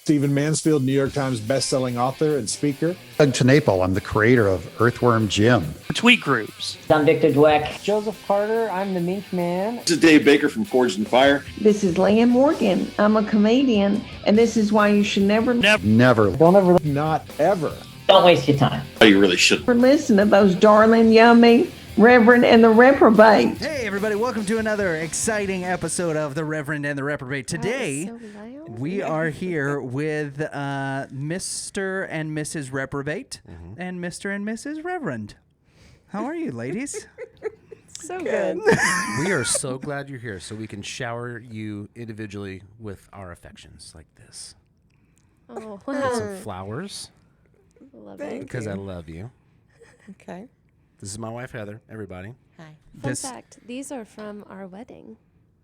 Stephen Mansfield, New York Times bestselling author and speaker. Doug Tenaple, I'm the creator of Earthworm Jim. Tweet groups. I'm Victor Dweck. Joseph Carter, I'm the Mink Man. This is Dave Baker from Forged in Fire. This is Leanne Morgan. I'm a comedian, and this is why you should never Don't ever. Not ever. Don't waste your time. Oh, you really should. listen to those darling, yummy Reverend and the Reprobate. Hey, everybody, welcome to another exciting episode of the Reverend and the Reprobate. Today, we are here with Mr. and Mrs. Reprobate and Mr. and Mrs. Reverend. How are you, ladies? So good. We are so glad you're here so we can shower you individually with our affections like this. Oh, Get some flowers love it. because I love you. Okay. This is my wife, Heather. Everybody. Hi. Fun fact, these are from our wedding.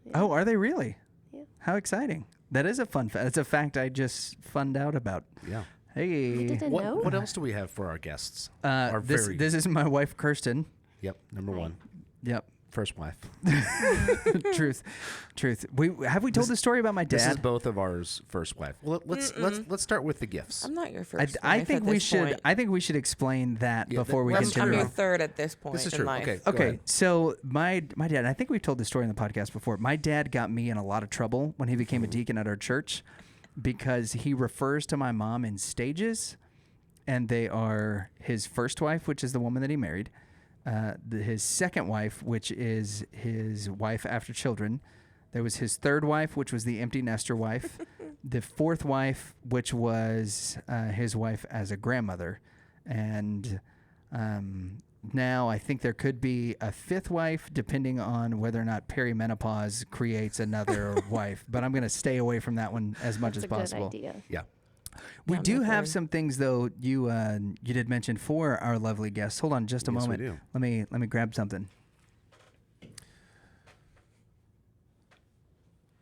Yeah. Oh, are they really? Yeah. How exciting. That is a fun fact. It's a fact I just found out about. Yeah. Hey. I didn't know. What else do we have for our guests? This is my wife, Kirsten. Yep, number one. Yep. First wife. Truth. Have we told the story about my dad? This is both of ours first wife. Well, let's start with the gifts. I'm not your first. I think at we this should. point. I think we should explain that before we I'm continue. your third at this point. This is in true. Life. Okay. Go Okay, ahead. so my dad. I think we've told this story in the podcast before. My dad got me in a lot of trouble when he became a deacon at our church because he refers to my mom in stages, and they are his first wife, which is the woman that he married. His second wife, which is his wife after children. There was his third wife, which was the empty nester wife. The fourth wife, which was his wife as a grandmother. And now I think there could be a fifth wife, depending on whether or not perimenopause creates another wife. But I'm going to stay away from that one as much as possible. That's a good idea. Yeah. We do have some things, though. You did mention for our lovely guests. Hold on, just a moment. We do. Let me grab something.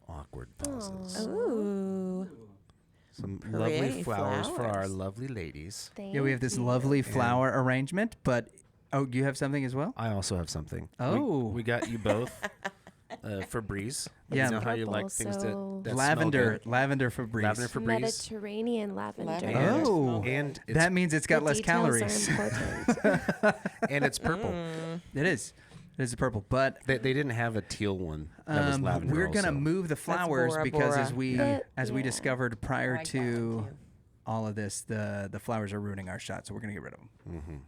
Awkward pauses. Ooh. Some Pretty lovely flowers for our flowers. lovely ladies. Thank Yeah, we have this you. lovely flower arrangement. But you have something as well? I also have something. Oh. we got you both. Febreeze. Yeah. You know how you Purple, like things so- that Lavender smell Febreeze. Lavender Febreeze. Mediterranean lavender. Lavender. Oh, And it's, that means it's got The less details calories. are important. and it's purple. It is. It is purple, but They didn't have a teal one that was lavender. we're gonna also. move the flowers Bora because Bora. as we Yeah. discovered prior I like that one, to too. all of this, the flowers are ruining our shot, so we're gonna get rid of them.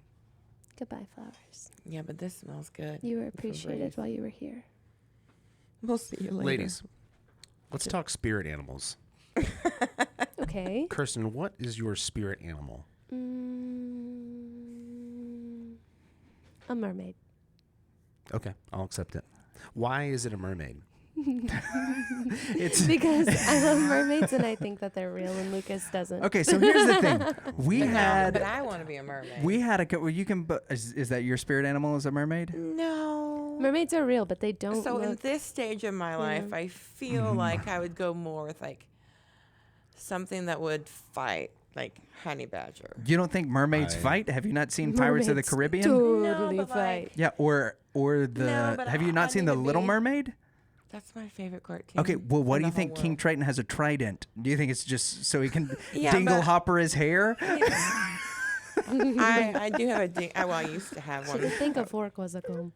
Goodbye, flowers. Yeah, but this smells good. You were appreciated while you were here. We'll see you later. Ladies, let's talk spirit animals. Okay. Kirsten, what is your spirit animal? A mermaid. Okay, I'll accept it. Why is it a mermaid? It's Because I love mermaids and I think that they're real and Lucas doesn't. okay. So here's the thing: we But had I want to be a mermaid. we had a well, you can. Is that your spirit animal? Is a mermaid? No. Mermaids are real, but they don't So in look... this stage of my life, I feel like I would go more with like something that would fight, like honey badger. You don't think mermaids fight? Have you not seen Pirates of the Mermaids Caribbean? Totally No, but, fight. like, Yeah, or the. No, but have you I not seen need the to Little be- Mermaid? That's my favorite cartoon. Okay, well, what in do you the think whole King world. Triton has a trident? Do you think it's just so he can Yeah, dingle but- hopper his hair? I do have a I used to have She one. didn't think a fork was a comb.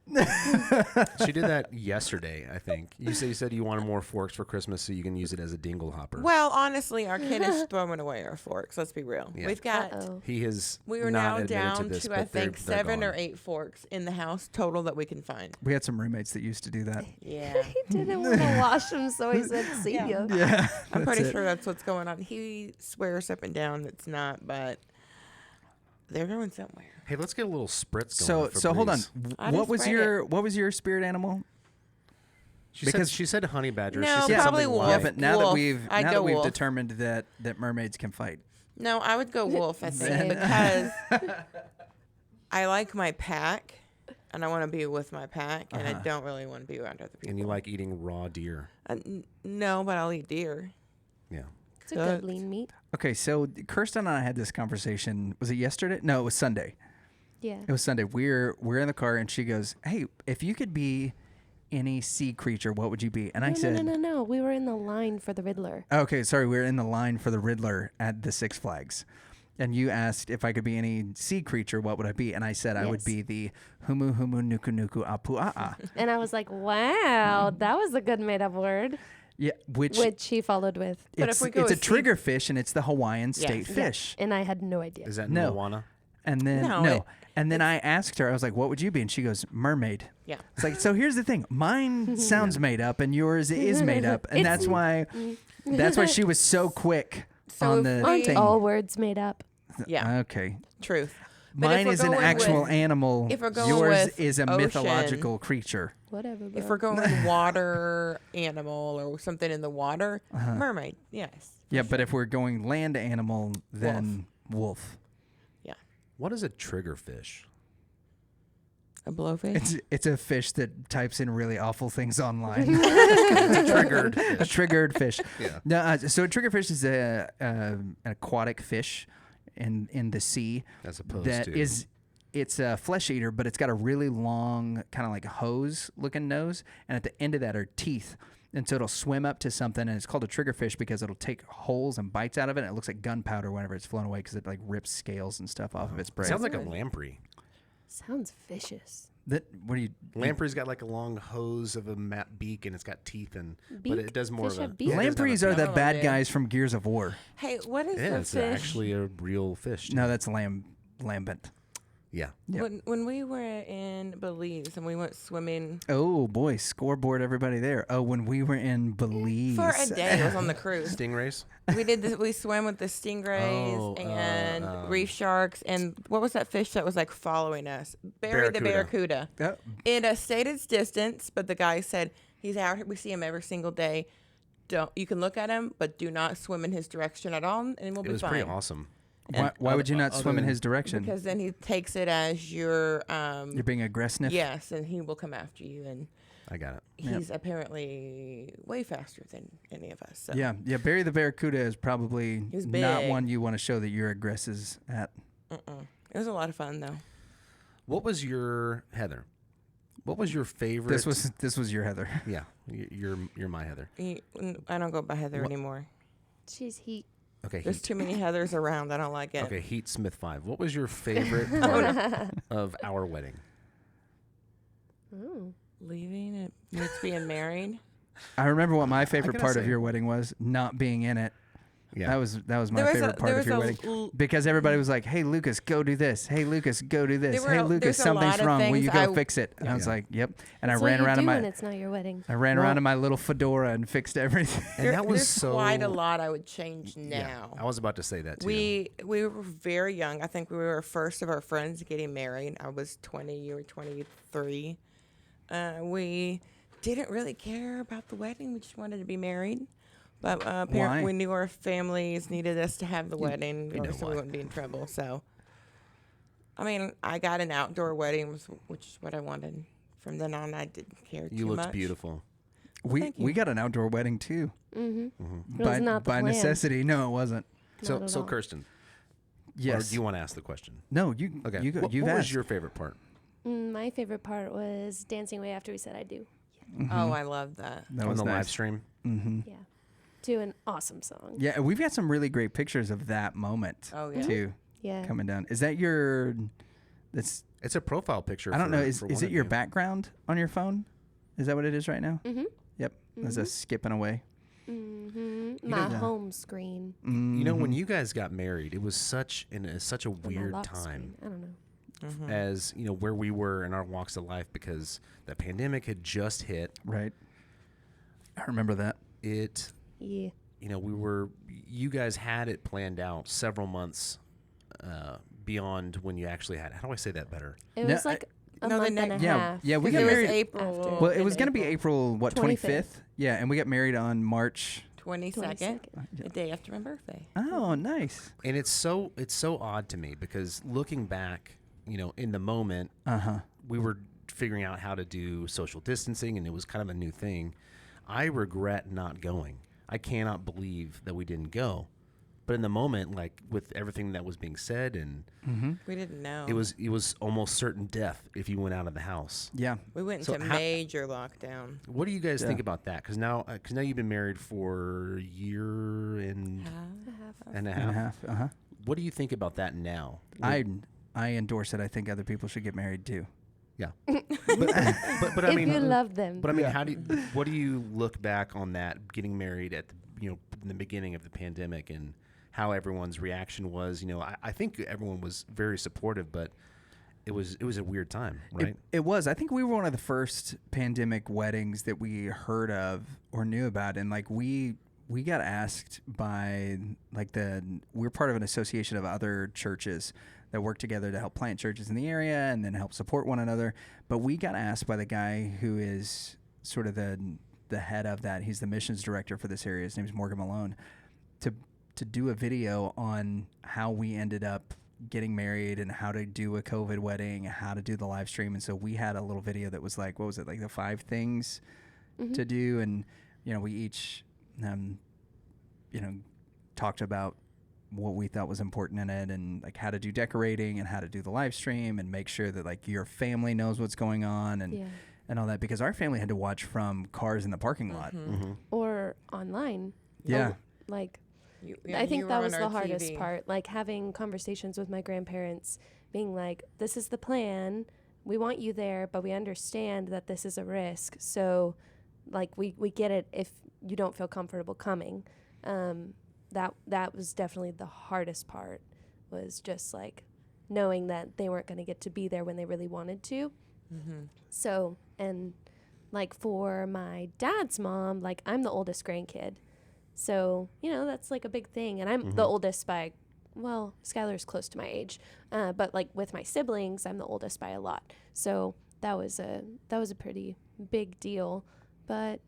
She did that yesterday, I think. You said you wanted more forks for Christmas so you can use it as a dingle hopper. Well, honestly, our kid is throwing away our forks. Let's be real. Yeah. We've got. Uh-oh. He has We are not now admitted down to this, to but I they're think 7 or gone. 8 forks in the house total that we can find. We had some roommates that used to do that. Yeah. He didn't want to wash them, so he said, see ya. Yeah, I'm pretty sure that's what's going on. He swears up and down it's not, but they're going somewhere. Hey, let's get a little spritz So going. so hold on. I What just was read your spirit animal? Because she said honey badger. No, she said probably something wolf. Yeah, wild. but now that Wolf. we've I'd now go that we've wolf. determined that mermaids can fight. No, I would go wolf, I think, Same. because I like my pack, and I want to be with my pack, and I don't really want to be around other people. And you like eating raw deer. No, but I'll eat deer. Yeah. It's a good lean meat. Okay, so Kirsten and I had this conversation. Was it yesterday? No, it was Sunday. Yeah. It was Sunday. We're in the car, and she goes, "Hey, if you could be any sea creature, what would you be? And I No, said, no. We were in the line for the Riddler. okay, sorry, we were in the line for the Riddler at the Six Flags. And you asked if I could be any sea creature, what would I be? And I said I would Yes. be the Humu Humu Nuku Nuku Apua'a. And I was like, wow, that was a good made up word. Yeah, which he followed with. But it's, if we go it's a with sea- trigger fish, and it's the Hawaiian Yeah. state fish. And I had no idea. Is that No. Moana? And then No, and then I asked her, I was like, "What would you be?" And she goes, "Mermaid." Yeah. It's like, so here's the thing: mine sounds made up, and yours is made up, and that's why she was so quick So on if the we- thing. All words made up. Yeah. Okay. Truth. But if Mine we're is an going actual with- animal. if we're going Yours with is a ocean- mythological creature. Whatever, bro. If we're going with water animal or something in the water, Uh-huh. mermaid. Yes. Yeah, but if we're going land animal, then wolf. Yeah. What is a triggerfish? A blowfish. It's a fish that types in really awful things online. It's a triggered fish. Yeah. No, so a triggerfish is an aquatic fish in the sea As opposed that to is it's a flesh eater, but it's got a really long kind of like hose looking nose, and at the end of that are teeth. And so it'll swim up to something, and it's called a triggerfish because it'll take holes and bites out of it, and it looks like gunpowder whenever it's flown away because it like rips scales and stuff off of its prey. sounds like a lamprey. Sounds vicious. What do you? Lamprey's got like a long hose of a beak, and it's got teeth, but Beak? it does more Fish of a. have beaks? Yeah, it does have a Lampreys are beak. the Oh, bad dude. guys from Gears of War. Hey, what is Yeah, the it's fish? actually a real fish. No, too. that's lambent. Yeah. Yep. When we were in Belize and we went swimming Oh boy, scoreboard everybody there. Oh, when we were in Belize for a day, it was on the cruise. Stingrays. We did this. We swam with the stingrays Oh, and reef sharks, and what was that fish that was like following us? Barry the barracuda. Oh, It stayed its distance, but the guy said he's out here. We see him every single day. You can look at him, but do not swim in his direction at all, and we'll It be was fine. pretty awesome. why would you not other swim in than- his direction? Because then he takes it as your You're being aggressive. yes, and he will come after you, and I got it. he's apparently way faster than any of us. So. Yeah. Barry the Barracuda is probably He's not big. one you want to show that you're aggressive at. It was a lot of fun though. What was your Heather? What was your favorite? This was your Heather. Yeah, you're my Heather. I don't go by Heather anymore. She's heat. Okay. There's too many Heathers around. I don't like it. Okay, Heat Smith 5. What was your favorite part of our wedding? Leaving it means being married. I remember what my favorite gotta part of say- your wedding was, not being in it. Yeah. That was my There was favorite part there of was your a wedding l- because everybody was like, "Hey Lucas, go do this. Hey Lucas, go do this. There were Hey a- Lucas, there's a something's lot of wrong. Will things you go I- fix it?" And I was Yeah. like, "Yep." And That's I ran what around you in do my when it's not your wedding. I ran around in my little fedora and fixed everything. And that was there's so quite a lot I would change now. Yeah, I was about to say that too. We were very young. I think we were first of our friends getting married. I was 20, you were 23. We didn't really care about the wedding. We just wanted to be married. But Why? apparently we knew our families needed us to have the wedding you know so why. we wouldn't be in trouble. So, I mean, I got an outdoor wedding, which is what I wanted. From then on, I didn't care you too looked much. beautiful. thank you. We got an outdoor wedding too. It was not the by plan. necessity. No, it wasn't. So, Not at so all. Kirsten, Yes. or do you want to ask the question? No, you. Okay. You go. What, You've what was asked. your favorite part? My favorite part was dancing away after we said I do. Oh, I love that. That On was the nice. live stream? Yeah. To an awesome song. Yeah, we've got some really great pictures of that moment Oh, yeah. too Yeah. coming down. Is that your? That's. It's a profile picture. I don't know. for Is one it of your you. background on your phone? Is that what it is right now? Mm-hmm. Yep. There's a skipping away. Mm-hmm. My know- home screen. You know, Mm-hmm. when you guys got married, it was such a Or my weird lock time. screen. I don't know. As you know, where we were in our walks of life, because the pandemic had just hit. Right. I remember that. It, Yeah. you know, you guys had it planned out several months beyond when you actually had. How do I say that better? It No, was like a no, the month and a next- half. Yeah, we Because got it was married. April. After. Well, it in was going to be April. April 25th. 25th. Yeah, and we got married on March. 22nd, the day after my birthday. Oh, nice. And it's so odd to me because looking back, you know, in the moment, we were figuring out how to do social distancing, and it was kind of a new thing. I regret not going. I cannot believe that we didn't go. But in the moment, like with everything that was being said, and We didn't know. it was almost certain death if you went out of the house. Yeah. We went So into how- major lockdown. What do you guys think about that? Because now you've been married for a year and a half. Uh-huh. What do you think about that now? I endorse it. I think other people should get married too. Yeah, but I If mean, you love them. but I mean, what do you look back on that getting married at the, in the beginning of the pandemic and how everyone's reaction was? I think everyone was very supportive, but it was a weird time, right? It was. I think we were one of the first pandemic weddings that we heard of or knew about, and like we got asked by we're part of an association of other churches that work together to help plant churches in the area and then help support one another. But we got asked by the guy who is sort of the head of that. He's the missions director for this area. His name is Morgan Malone, to do a video on how we ended up getting married and how to do a COVID wedding, how to do the live stream. And so we had a little video that was like, what was it? Like the 5 things to do. And, we each, talked about what we thought was important in it, and like how to do decorating and how to do the live stream and make sure that like your family knows what's going on and all that, because our family had to watch from cars in the parking lot Or online. Yeah. Like, Yeah, I think you that were was on the our hardest TV. part. Like having conversations with my grandparents, being like, this is the plan. We want you there, but we understand that this is a risk. So, like, we get it if you don't feel comfortable coming. That was definitely the hardest part, was just like knowing that they weren't going to get to be there when they really wanted to. So, and like for my dad's mom, like I'm the oldest grandkid. So, that's like a big thing. And I'm the oldest by, well, Skylar's close to my age. But like with my siblings, I'm the oldest by a lot. So that was a pretty big deal. But,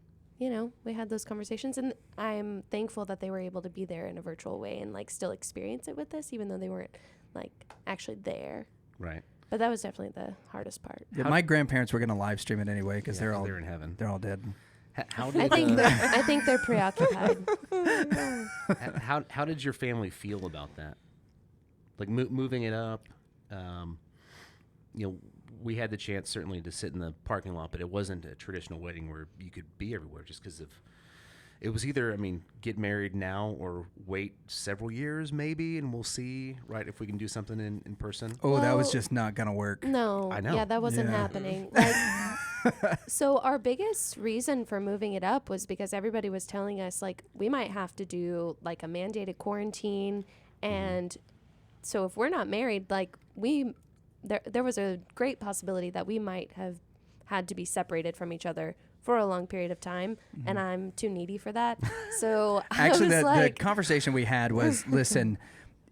we had those conversations, and I'm thankful that they were able to be there in a virtual way and like still experience it with us, even though they weren't like actually there. Right. But that was definitely the hardest part. Yeah, my grandparents were going to live stream it anyway because they're in heaven. They're all dead. How did I think they're preoccupied. how did your family feel about that? Like moving it up, we had the chance certainly to sit in the parking lot, but it wasn't a traditional wedding where you could be everywhere just because of. It was either, get married now or wait several years maybe, and we'll see, right, if we can do something in person. Oh, that was just not going to work. No. I know. Yeah, that wasn't happening. Like, so our biggest reason for moving it up was because everybody was telling us, like, we might have to do, like, a mandated quarantine. And so if we're not married, like, there was a great possibility that we might have had to be separated from each other for a long period of time, and I'm too needy for that. So Actually, I was the conversation we had was, listen,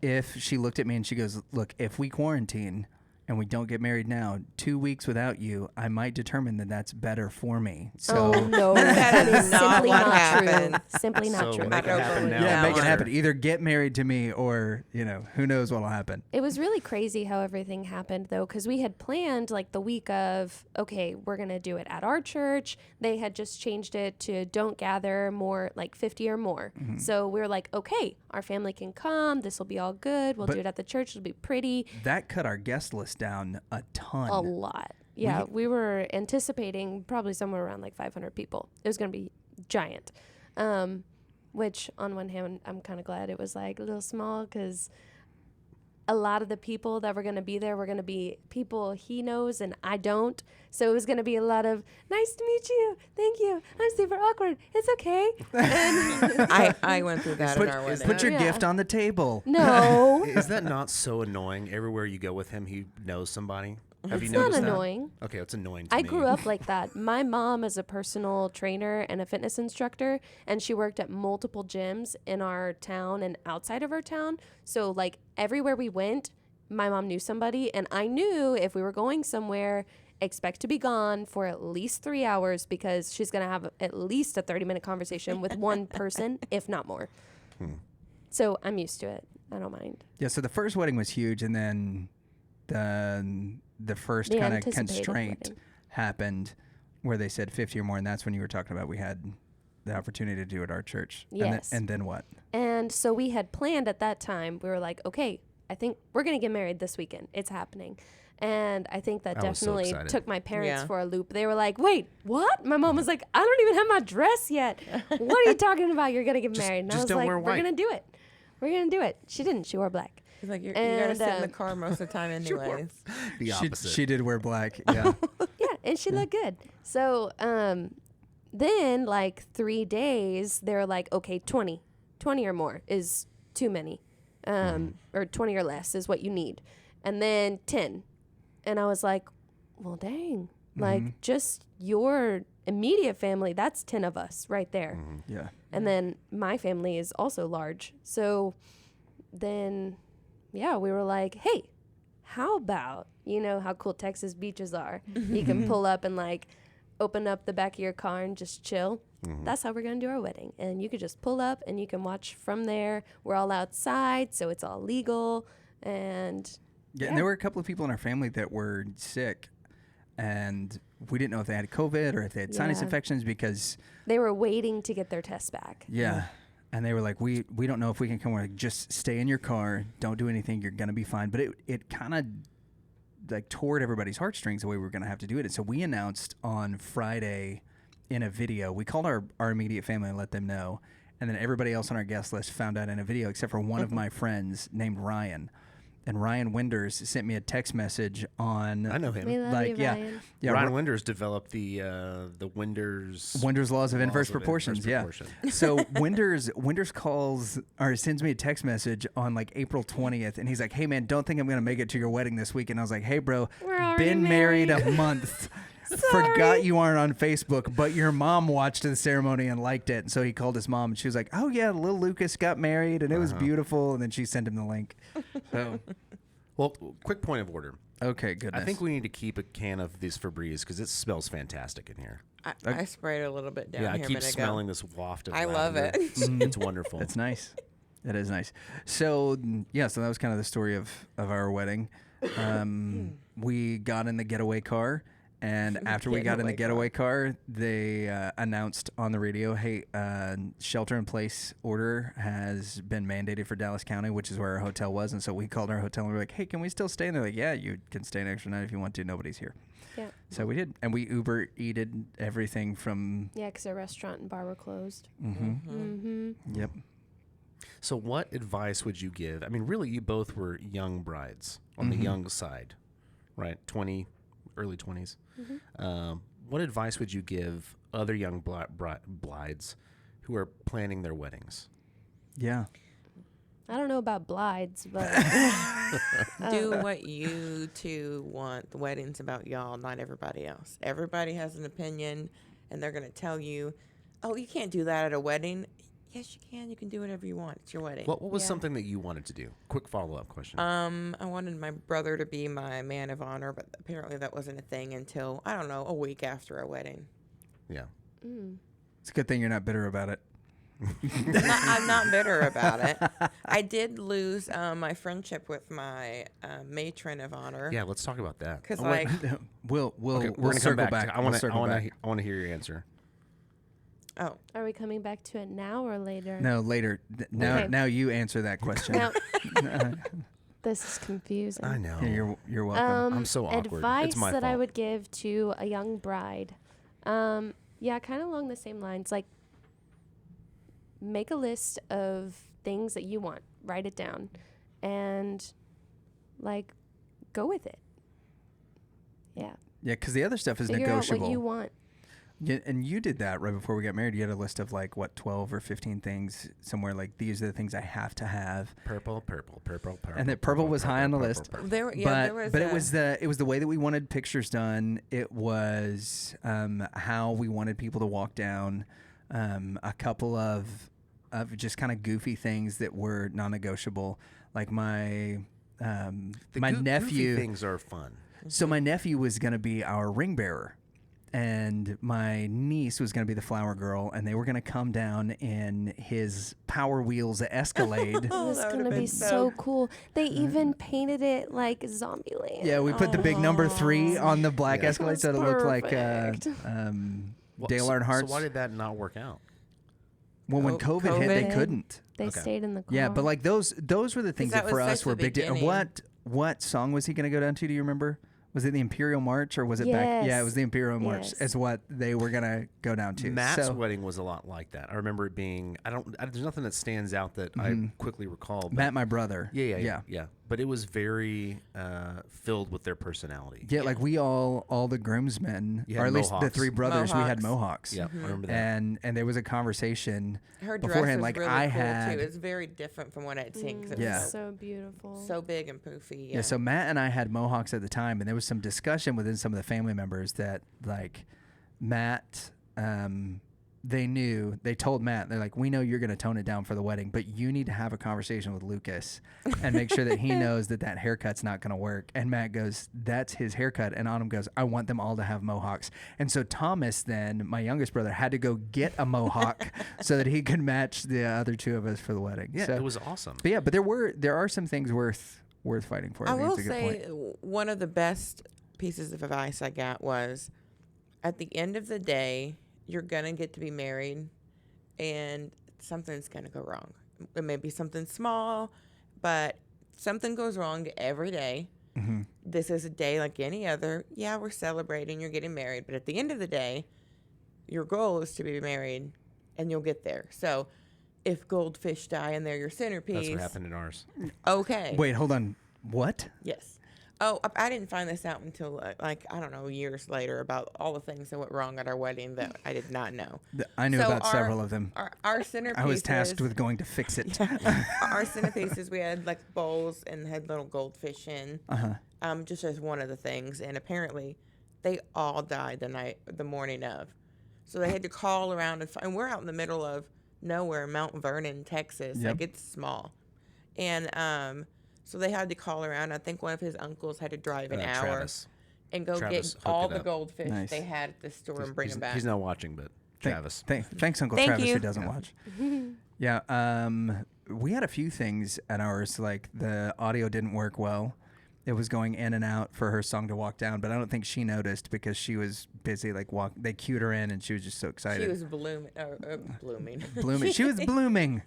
if she looked at me and she goes, look, if we quarantine and we don't get married now, 2 weeks without you, I might determine that that's better for me. So oh no, That is not simply what not happened. true. Simply not So true. make it happen now. yeah, make it Now. happen. Either get married to me or, who knows what'll happen. It was really crazy how everything happened, though, because we had planned like the week of, okay, we're going to do it at our church. They had just changed it to don't gather more, like 50 or more. So we were like, okay, our family can come. This will be all good. We'll do it at the church. It'll be pretty. That cut our guest list down a ton. A lot. Yeah, we were anticipating probably somewhere around like 500 people. It was going to be giant. Which on one hand, I'm kind of glad it was like a little small, because a lot of the people that were going to be there were going to be people he knows and I don't. So it was going to be a lot of, nice to meet you. Thank you. I'm super awkward. It's okay. And I went through that at our wedding. Put your Yeah. gift on the table. no, Is that not so annoying? Everywhere you go with him, he knows somebody. Have you it's not noticed that? annoying. Okay, it's annoying to I me. grew up like that. My mom is a personal trainer and a fitness instructor, and she worked at multiple gyms in our town and outside of our town. So like everywhere we went, my mom knew somebody, and I knew if we were going somewhere, expect to be gone for at least 3 hours, because she's going to have at least a 30-minute conversation with one person, if not more. So I'm used to it. I don't mind. Yeah, so the first wedding was huge, and then the first The kind of anticipated constraint wedding. happened where they said 50 or more, and that's when you were talking about we had the opportunity to do it at our church. Yes. And then what? And so we had planned at that time, we were like, okay, I think we're going to get married this weekend. It's happening. And I think that I was so definitely excited. took my parents Yeah. for a loop. They were like, wait, what? My mom was like, I don't even have my dress yet. What are you talking about? You're going to get married. And I just was don't like, wear we're white. going to do it. We're going to do it. She didn't. She wore black. It's like you gotta sit in the And, car most of the time anyways. The opposite. She did wear black. Yeah. Yeah, and she looked good. So then, like 3 days, they were like, okay, 20 or more is too many. Or 20 or less is what you need. And then 10. And I was like, well, dang. Like, just your immediate family, that's 10 of us right there. Yeah. And then my family is also large. So then, yeah, we were like, hey, how about, you know how cool Texas beaches are? You can pull up and like open up the back of your car and just chill. That's how we're going to do our wedding. And you could just pull up and you can watch from there. We're all outside, so it's all legal. And Yeah, and there were a couple of people in our family that were sick, and we didn't know if they had COVID or if they had sinus Yeah. infections because, they were waiting to get their tests back. and they were like, we don't know if we can come. We're like, just stay in your car, don't do anything, you're gonna be fine. But it kind of like tore at everybody's heartstrings the way we were gonna have to do it. And so we announced on Friday in a video. We called our immediate family and let them know, and then everybody else on our guest list found out in a video except for one of my friends named Ryan. And Ryan Winders sent me a text message on. I know him. We love Like, you, yeah. Ryan. Yeah, Ryan Winders developed the Winders Laws of inverse of proportions. inverse Yeah. proportion. So Winders calls or sends me a text message on like April 20th, and he's like, "Hey man, don't think I'm gonna make it to your wedding this week." And I was like, "Hey bro, We're already been married married. a month." Forgot you aren't on Facebook, but your mom watched the ceremony and liked it. And so he called his mom, and she was like, "Oh yeah, little Lucas got married, and it was beautiful." And then she sent him the link. So, Well, quick point of order. okay, goodness. I think we need to keep a can of this Febreeze because it smells fantastic in here. I sprayed a little bit down Yeah, I here a keep minute smelling ago. this waft of I love lavender. it. It's wonderful. It's nice. It is nice. So yeah, so that was kind of the story of our wedding. We got in the getaway car, and after we got in the getaway car, they announced on the radio, "Hey, shelter-in-place order has been mandated for Dallas County," which is where our hotel was. And so we called our hotel and we were like, "Hey, can we still stay?" And they're like, "Yeah, you can stay an extra night if you want to. Nobody's here." Yeah. So we did, and we Uber eated everything from. Yeah, because our restaurant and bar were closed. Yep. So what advice would you give? I mean, really, you both were young brides on the young side, right? Early 20s. What advice would you give other young brides who are planning their weddings? Yeah. I don't know about blides, but Do what you two want. The wedding's about y'all, not everybody else. Everybody has an opinion, and they're going to tell you, oh, you can't do that at a wedding. Yes, you can. You can do whatever you want. It's your wedding. What was Yeah. something that you wanted to do? Quick follow-up question. I wanted my brother to be my man of honor, but apparently that wasn't a thing until, I don't know, a week after our wedding. Yeah. It's a good thing you're not bitter about it. I'm not bitter about it. I did lose my friendship with my matron of honor. Yeah, let's talk about that. Because, Oh, wait. like, We'll Okay, we're we'll gonna circle come back. back. I want We'll circle back. to hear your answer. oh, are we coming back to it now or later? No, later. Now, Okay. now you answer that question. Now, this is confusing. I know. Yeah, you're welcome. I'm so awkward. It's Advice my that I fault. would give to a young bride. Yeah, kind of along the same lines. Like, make a list of things that you want. Write it down. And, like, go with it. Yeah. Yeah, because the other stuff is Figure out negotiable. what you want. Yeah, and you did that right before we got married. You had a list of like 12 or 15 things somewhere. Like these are the things I have to have. Purple. And that purple was high on the list. there was but it was the way that we wanted pictures done. It was how we wanted people to walk down. A couple of just kind of goofy things that were non-negotiable. Like my my nephew. Goofy things are fun. So my nephew was going to be our ring bearer. And my niece was going to be the flower girl, and they were going to come down in his Power Wheels Escalade. It was that going to would've be been so cool. They even painted it like Zombieland. Yeah, we put the big number 3 on the black Escalade so it looked like perfect. Well, Dale so Earnhardt's. why did that not work out? Well, when COVID hit, they couldn't. They stayed in the car. Yeah, but like those were the things that that for was us such were a big deal. beginning. What song was he going to go down to? Do you remember? Was it the Imperial March or was it back? Yeah, it was the Imperial March. Yes. Is what they were going to go down to. Matt's wedding was a lot like that. I remember it being. There's nothing that stands out that I quickly recall. But Matt, my brother. Yeah. But it was very filled with their personality. Yeah, like we all the groomsmen, or at least the mohawks. 3 brothers, we had mohawks. Yeah, I remember that. And there was a conversation Her dress beforehand. was Like really I cool had. too. It's very different from what I'd seen. 'Cause it Yeah. was So beautiful. so big and poofy. Yeah, so Matt and I had mohawks at the time, and there was some discussion within some of the family members that, like, Matt, they told Matt, they're like, we know you're going to tone it down for the wedding, but you need to have a conversation with Lucas and make sure that he knows that haircut's not going to work. And Matt goes, that's his haircut. And Autumn goes, I want them all to have mohawks. And so Thomas then, my youngest brother, had to go get a mohawk so that he could match the other 2 of us for the wedding. Yeah, so, it was awesome. But yeah, but there are some things worth fighting for. I think will it's a good say point. one of the best pieces of advice I got was, at the end of the day, you're gonna get to be married, and something's gonna go wrong. It may be something small, but something goes wrong every day. Mm-hmm. This is a day like any other. Yeah, we're celebrating, you're getting married, but at the end of the day, your goal is to be married, and you'll get there. So if goldfish die and they're your centerpiece. That's what happened in ours. Okay. Wait, hold on. What? Yes. Oh, I didn't find this out until, I don't know, years later, about all the things that went wrong at our wedding that I did not know. I knew So about several of them. Our centerpiece. I was tasked with going to fix it. Our centerpieces, we had like bowls and had little goldfish in, just as one of the things. And apparently, they all died the morning of. So they had to call around and we're out in the middle of nowhere, Mount Vernon, Texas. Yep. Like, it's small, and so they had to call around. I think one of his uncles had to drive an hour Travis. and go Travis get hooked all it the up. goldfish Nice. they had at the store and bring them back. He's not watching, but Travis. Thanks, Uncle Thank Travis, you. who doesn't watch. Yeah, we had a few things at ours. Like the audio didn't work well. It was going in and out for her song to walk down, but I don't think she noticed because she was busy. Like they cued her in, and she was just so excited. She was blooming. blooming. She was blooming.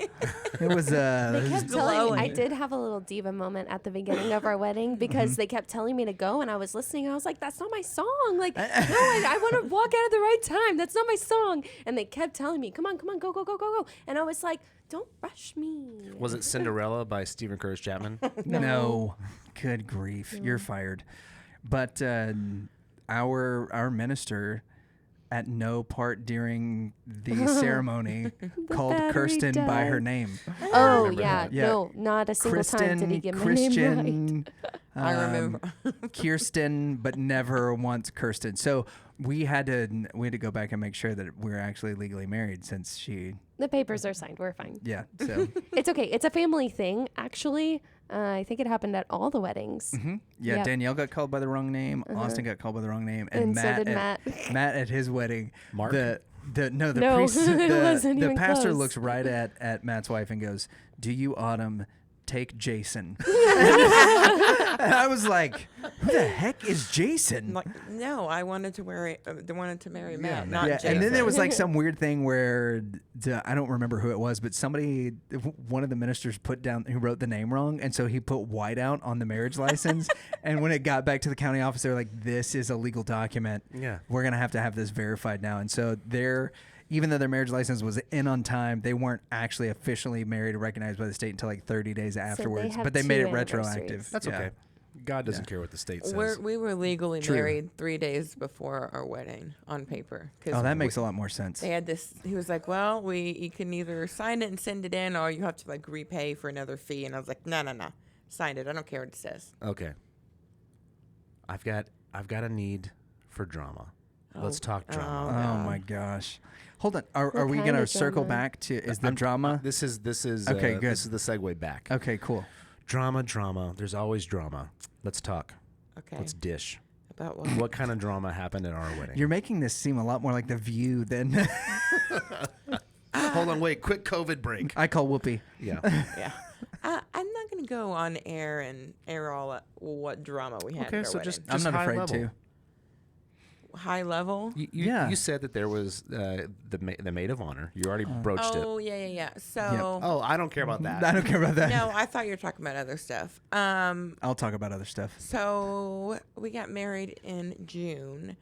It was. They kept telling me, I glowing. did have a little diva moment at the beginning of our wedding because they kept telling me to go, and I was listening. And I was like, "That's not my song. Like, no, I want to walk out at the right time. That's not my song." And they kept telling me, "Come on, go." And I was like, "Don't rush me." Was it Cinderella by Stephen Curtis Chapman? No. Good grief, you're fired. But our minister, at no part during the ceremony, called battery Kirsten by her died. name. Oh remember yeah, that. Yeah. no, not a single time did he get my name Christian, I remember. Kirsten, but never once Kirsten. So we had to go back and make sure that we're actually legally married since she. The papers are signed. We're fine. Yeah. So. It's okay. It's a family thing, actually. I think it happened at all the weddings. Mm-hmm. Yeah, Yep. Danielle got called by the wrong name. Austin got called by the wrong name, And so did Matt. Matt at his wedding. Mark? The No, priest, it wasn't the even pastor close. looks right at Matt's wife and goes, "Do you, Autumn, take Jason?" And I was like, "Who the heck is Jason?" Like, no, I wanted to marry Matt, not Yeah, Jason. and then there was like some weird thing where I don't remember who it was, but one of the ministers who wrote the name wrong, and so he put whiteout on the marriage license. And when it got back to the county office, they were like, "This is a legal document. Yeah. We're gonna have to have this verified now." And so even though their marriage license was in on time, they weren't actually officially married or recognized by the state until like 30 days afterwards. have But they made 2 it retroactive. anniversaries. That's Yeah. okay. God doesn't care what the state says. We were legally True. married 3 days before our wedding on paper. 'Cause Oh, that makes a lot more sense. They had this. He was like, "Well, you can either sign it and send it in, or you have to like repay for another fee." And I was like, "No, sign it. I don't care what it says." Okay. I've got a need for drama. Let's talk drama. Oh God. my gosh. Hold on. Are we kind going to of circle drama? back to the drama? This is Okay, good. This is the segue back. Okay, cool. Drama. There's always drama. Let's talk. Okay. Let's dish. About what? What kind of drama happened at our wedding? You're making this seem a lot more like The View than Hold on, wait. Quick COVID break. I call Whoopi. Yeah. Yeah. I'm not going to go on air and air all what drama we had. Okay, at our so wedding. just I'm not high afraid level. to. high level. You said that there was the maid of honor. You already broached it. Oh, yeah. So. Oh, I don't care about that. I don't care about that. No, I thought you were talking about other stuff. I'll talk about other stuff. So we got married in June,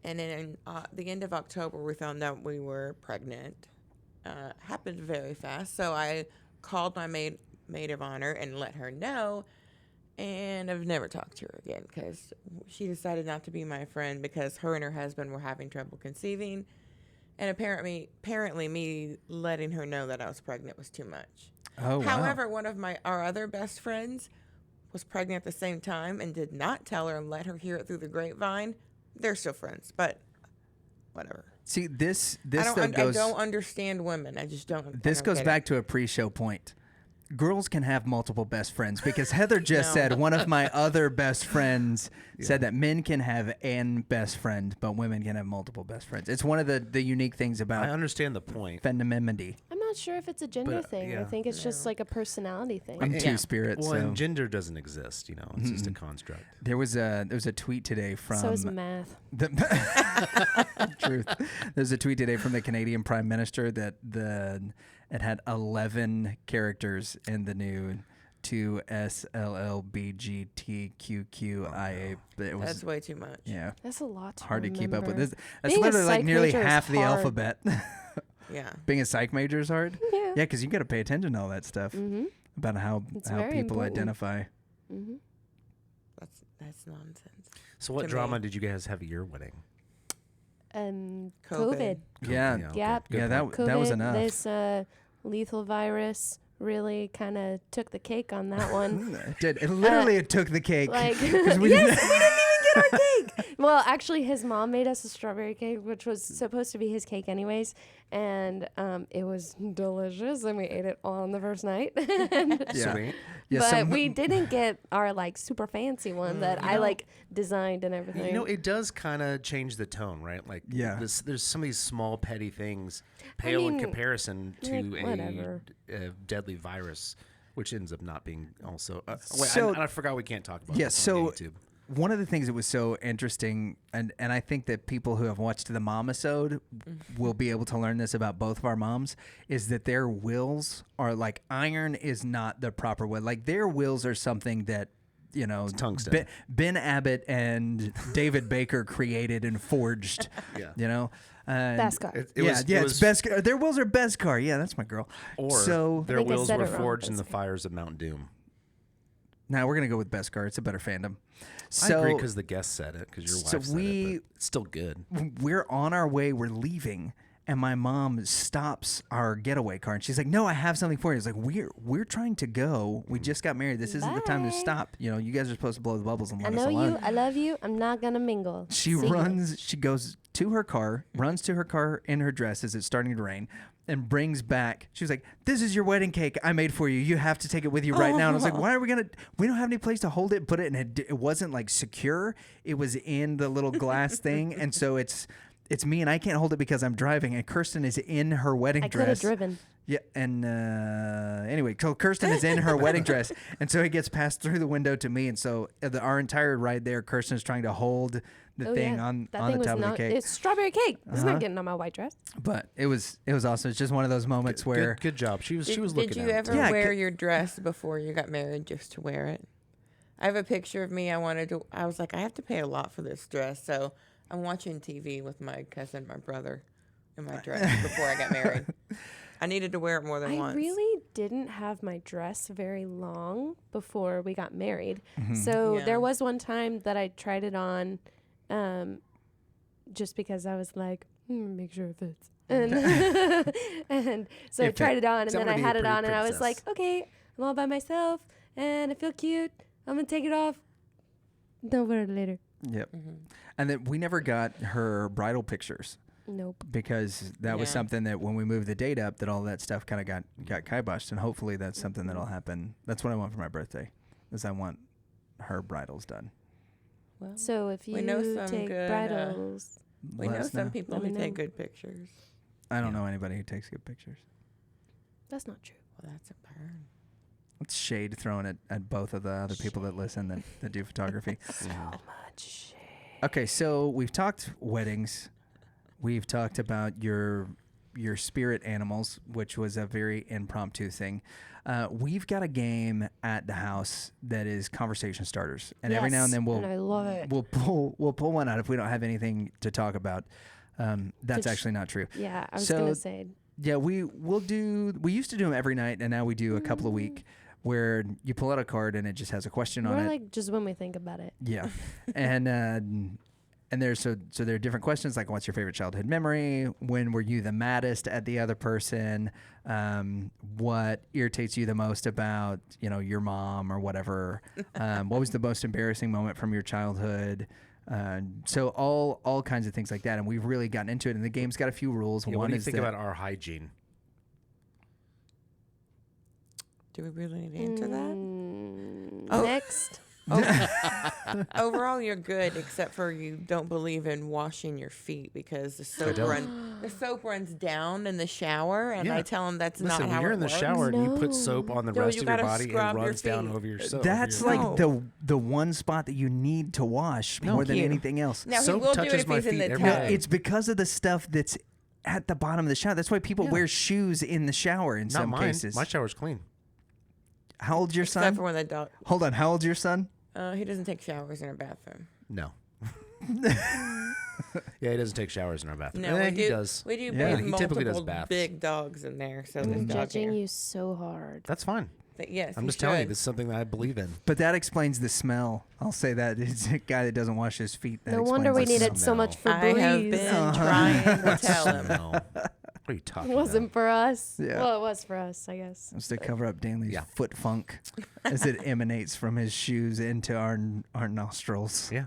and in the end of October, we found out we were pregnant. Happened very fast. So I called my maid of honor and let her know. And I've never talked to her again because she decided not to be my friend because her and her husband were having trouble conceiving. And apparently me letting her know that I was pregnant was too much. Oh, wow. However, one of our other best friends was pregnant at the same time and did not tell her and let her hear it through the grapevine. They're still friends, but whatever. See, this I don't understand women. I just don't. This goes back to a pre-show point. Girls can have multiple best friends because Heather just said one of my other best friends said that men can have an best friend, but women can have multiple best friends. It's one of the unique things about. I understand the point. Femininity. I'm not sure if it's a gender thing. I think it's just like a personality thing. I'm two spirits. Well, so. and gender doesn't exist. It's just a construct. There was a tweet today from. So is math. Truth. There's a tweet today from the Canadian Prime Minister that it had 11 characters in the new 2SLLBGTQQIA. That's way too much. Yeah. That's a lot to hard remember. to keep up with. That's Being literally like nearly major is half the hard. alphabet. Yeah. Being a psych major is hard. Yeah. Yeah, because you got to pay attention to all that stuff about how very people important. identify. Mm-hmm. That's nonsense. So what to drama me. did you guys have at your wedding? COVID. Yeah. okay. Yep. Good Yeah, point. that was COVID, enough. This lethal virus really kind of took the cake on that one. It did. It literally it took the cake. Like, 'Cause yes, we we didn't- didn't even get our cake. Well, actually, his mom made us a strawberry cake, which was supposed to be his cake anyways, and it was delicious, and we ate it all on the first night. Yeah. Sweet. Yeah, but some- we didn't get our like super fancy one that I like designed and everything. It does kind of change the tone, right? Like, Yeah. there's some of these small petty things pale in mean, comparison to like, whatever. a deadly virus, which ends up not being also. So- I forgot we can't talk about. Yeah, this so on YouTube. one of the things that was so interesting, and I think that people who have watched the mom-isode will be able to learn this about both of our moms, is that their wills are like iron is not the proper will. Like their wills are something that, tungsten. Ben Abbott and David Baker created and forged. Yeah. Beskar. It It's Beskar. Their wills are Beskar. Yeah, that's my girl. Or so their think I wills said were it wrong, forged in the Beskar. fires of Mount Doom. now we're gonna go with Beskar. It's a better fandom. I agree because the guest said it, because your wife said it, but it's still good. We're on our way. We're leaving, and my mom stops our getaway car, and she's like, "No, I have something for you." It's like we're trying to go. We just got married. This isn't the time to Bye. stop. You guys are supposed to blow the bubbles and I let us know alone. you. I love you. I'm not gonna mingle. She See ya. runs. She goes to her car, runs to her car in her dress as it's starting to rain, and brings back. She was like, "This is your wedding cake I made for you. You have to take it with you right now." And I was like, "Why are we gonna? We don't have any place to hold it. Put it." And it wasn't like secure. It was in the little glass thing, and so it's me, and I can't hold it because I'm driving, and Kirsten is in her wedding I could have dress. driven. Yeah, and anyway, so Kirsten is in her wedding dress, and so it gets passed through the window to me, and so our entire ride there, Kirsten is trying to hold the thing on that the thing was top of the not, cake. It's strawberry cake. It's not getting on my white dress. But it was awesome. It's just one of those moments where Good job. She was Did looking you at ever it. Yeah, wear your dress before you got married just to wear it? I have a picture of me. I was like, I have to pay a lot for this dress. So I'm watching TV with my cousin, my brother, in my dress before I got married. I needed to wear it more than once. I really didn't have my dress very long before we got married. Mm-hmm. So Yeah. there was one time that I tried it on just because I was like, make sure it fits. And, and so I It tried fit. it on, and So I'm then I gonna be a had it pretty on, and I was princess. like, okay, I'm all by myself, and I feel cute. I'm going to take it off. Don't wear it later. Yep. And then we never got her bridal pictures Nope. because that was Yeah. something that when we moved the date up, that all that stuff kind of got kiboshed, and hopefully that's something that'll happen. That's what I want for my birthday, is I want her bridals done. Well, So if you We know some take good, bridals, we Let know us some people Let who me take know. good pictures. I don't know anybody who takes good pictures. that's not true. Well, that's a burn. It's shade thrown at both of the other people that listen that do photography. So much shade. Okay, so we've talked weddings. We've talked about your spirit animals, which was a very impromptu thing. We've got a game at the house that is conversation starters, and every now and then and I love it. we'll pull one out if we don't have anything to talk about. That's actually not true. Yeah, I was So, gonna say. Yeah, we used to do them every night, and now we do a couple a week, where you pull out a card and it just has a question on More it. like just when we think about it. Yeah, and there's so there are different questions like what's your favorite childhood memory? When were you the maddest at the other person? What irritates you the most about your mom or whatever? What was the most embarrassing moment from your childhood? So all kinds of things like that, and we've really gotten into it. And the game's got a few rules. Yeah, One what do you is think that about our hygiene? Do we really need to answer that? Next. Overall, you're good, except for you don't believe in washing your feet because the soap runs down in the shower, and Yeah. I tell them that's Listen, not when how you're it in the works. shower and you put No. soap on the No, rest you of your gotta body and it scrub your runs down feet. over your soap. that's over your- like No. the one spot that you need to wash more than you. anything else. Now he Soap will do it touches if my he's in feet the every tub. day. It's because of the stuff that's at the bottom of the shower. That's why people wear shoes in the shower in Not some mine. cases. My shower's clean. How old's your Except son? for when the dog. Hold on. How old's your son? He doesn't take showers in our bathroom. No. Yeah, he doesn't take showers in our bathroom. No, he does. We do Yeah. bring He typically does multiple baths. big dogs in there, so I'm there's dog judging hair. you so hard. That's fine. But yes, I'm he just telling you, should. this is something that I believe in. But that explains the smell. I'll say that. It's a guy that doesn't wash his feet. That No wonder we explains the needed so much smell. Febreze. I have been trying to tell him. No. What are you talking It wasn't about? for us. Yeah. Well, it was for us, I guess. It's to cover up Danley's Yeah. foot funk as it emanates from his shoes into our nostrils. Yeah.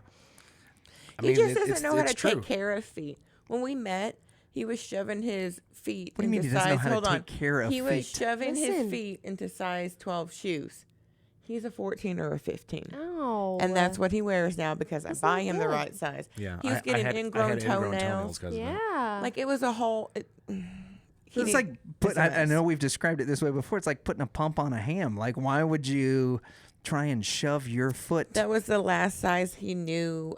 I He mean, just it's- doesn't know how it's to true. take care of feet. When we met, he was shoving his feet What do you mean into he doesn't know size. how to Hold on. take care of he was feet? shoving his Listen. feet into size 12 shoes. He's a 14 or a 15. Oh. And that's what he wears now because I That's buy not him the good. right size. Yeah. He was getting I had ingrown toenails. 'cause of it. Yeah. Like it was a whole. It's like I know we've described it this way before. It's like putting a pump on a ham. Like, why would you try and shove your foot? That was the last size he knew.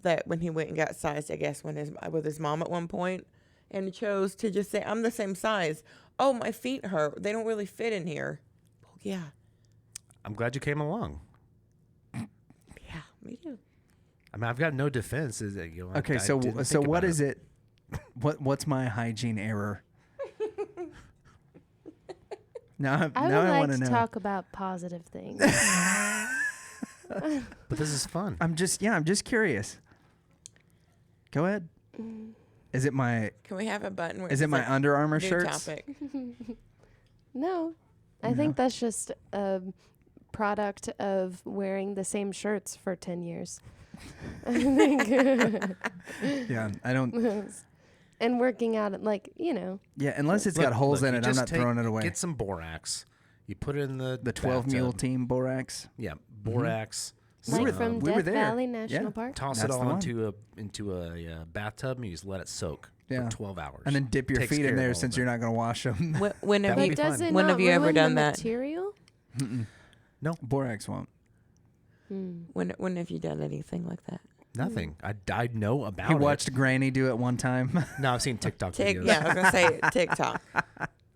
That when he went and got sized, I guess with his mom at one point, and chose to just say, "I'm the same size." Oh, my feet hurt. They don't really fit in here. Well, yeah, I'm glad you came along. yeah, me too. I mean, I've got no defense. Is it, Okay, so what is it? What's my hygiene error? Now I would I like want to know. talk about positive things. But this is fun. I'm just curious. Go ahead. Is it my Can we have a button? Where is it it's my like, Under Armour new shirts? topic? No, I think that's just a product of wearing the same shirts for 10 years. I think. Yeah, I don't. And working out, like, Yeah, unless it's got holes in you it, I'm just not throwing it away. Get some borax. You put it in the 12 Mule bathtub. Team Borax. Yeah, borax. like were- from we were Death there. Valley National Yeah. Park. Toss That's it the all one. into a bathtub and you just let it soak Yeah. for 12 hours. And then dip your Takes feet care in of there all of since it. you're not going to wash them. When have That would you? be But does fun. it When not have you ever ruin done the that? material? No, Borax won't. When have you done anything like that? nothing. I know about He it. watched Granny do it one time. No, I've seen TikTok videos. Yeah, I was gonna say TikTok.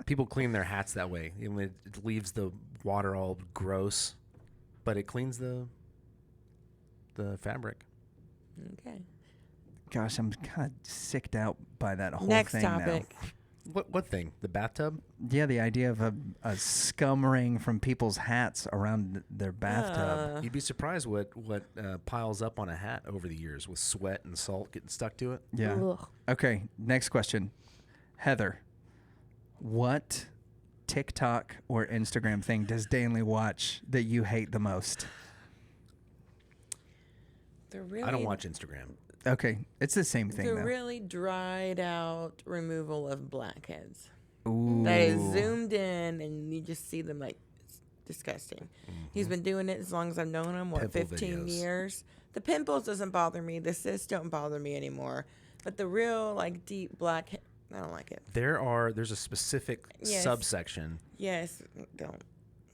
People clean their hats that way. It leaves the water all gross, but it cleans the fabric. Okay. Gosh, I'm kind of sicked out by that whole Next thing topic. now. What thing? The bathtub? Yeah, the idea of a scum ring from people's hats around their bathtub. You'd be surprised what piles up on a hat over the years with sweat and salt getting stuck to it. Yeah. Ugh. Okay, next question. Heather, what TikTok or Instagram thing does Danley watch that you hate the most? I don't watch Instagram. Okay, it's the same thing The though. really dried out removal of blackheads. Ooh. That is zoomed in and you just see them like it's disgusting. He's been doing it as long as I've known him, Pimple 15 videos. years. The pimples doesn't bother me. The cysts don't bother me anymore. But the real like deep black, I don't like it. There's a specific Yes. subsection Yes, don't.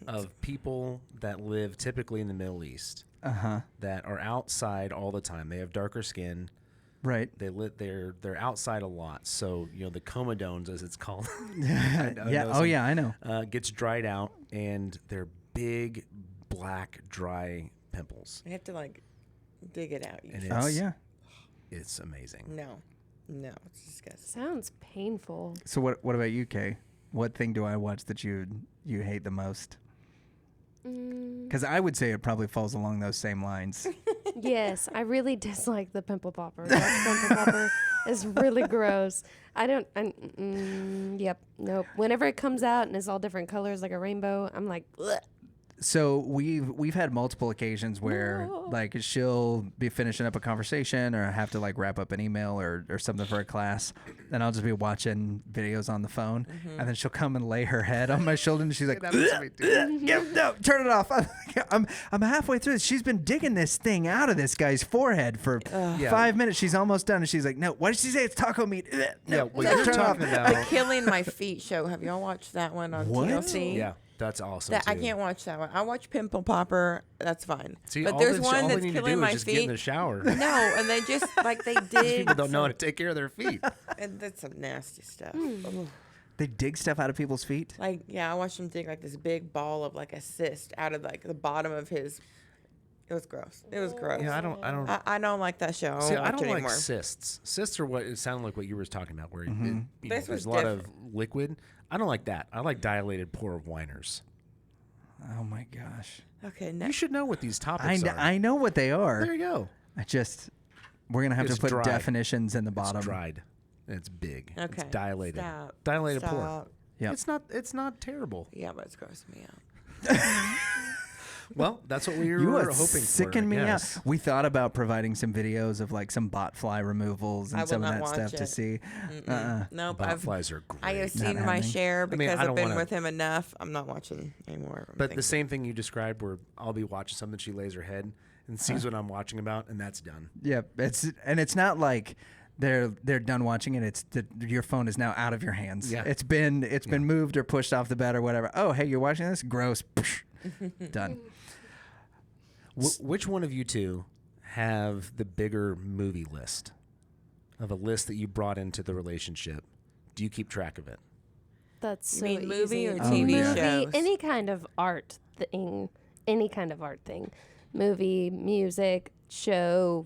of people that live typically in the Middle East that are outside all the time. They have darker skin. Right. They're outside a lot. So, the comedones, as it's called. I know. Gets dried out, and they're big, black, dry pimples. You have to dig it out. It's amazing. No, it's disgusting. Sounds painful. So what about you, Kay? What thing do I watch that you hate the most? Because I would say it probably falls along those same lines. Yes, I really dislike the pimple popper. That pimple popper is really gross. Yep, nope. Whenever it comes out and it's all different colors like a rainbow, I'm like, bleh. So we've had multiple occasions where she'll be finishing up a conversation or have to wrap up an email or something for a class, and I'll just be watching videos on the phone, and then she'll come and lay her head on my shoulder, and she's like, no, turn it off. I'm halfway through this. She's been digging this thing out of this guy's forehead for 5 minutes. She's almost done, and she's like, no, what did she say? It's taco meat. No, you're talking about The Killing My Feet show. Have y'all watched that one on TLC? Yeah. That's awesome. I can't watch that one. I watch Pimple Popper. That's fine. See, but there's one that's Killing Killing My just Feet. Get in the shower. No, and they just they dig. People don't know how to take care of their feet. And that's some nasty stuff. They dig stuff out of people's feet? I watched them dig this big ball of a cyst out of the bottom of his. It was gross. It was gross. Yeah, I don't like that show. I don't like cysts. Cysts are what it sounded like what you were talking about, where This there's a lot of liquid. I don't like that. I like dilated pore of whiners. Oh my gosh. Okay, you should know what these topics are. I know what they are. There you go. We're going to have It's to put dried. definitions in the bottom. It's dried. And it's big. Okay. It's dilated. Stop. Dilated Stop. pore. Yep. It's not terrible. Yeah, but it's grossing me out. Well, that's what we were You are hoping for. sicking me yes. out. We thought about providing some videos of some bot fly removals and some of that stuff to see. Nope. Bot flies are great. I have Not seen my happening. share because I I've don't been wanna- with him enough. I'm not watching anymore. But the same thing you described, where I'll be watching something, she lays her head and sees what I'm watching about, and that's done. Yep. It's not like they're done watching it. It's your phone is now out of your hands. Yeah. It's been moved or pushed off the bed or whatever. Oh, hey, you're watching this? Gross. Done. Which one of you two have the bigger movie list of a list that you brought into the relationship? Do you keep track of it? That's You so mean movie easy. or TV shows? Any kind of art thing. Any kind of art thing. Movie, music, show,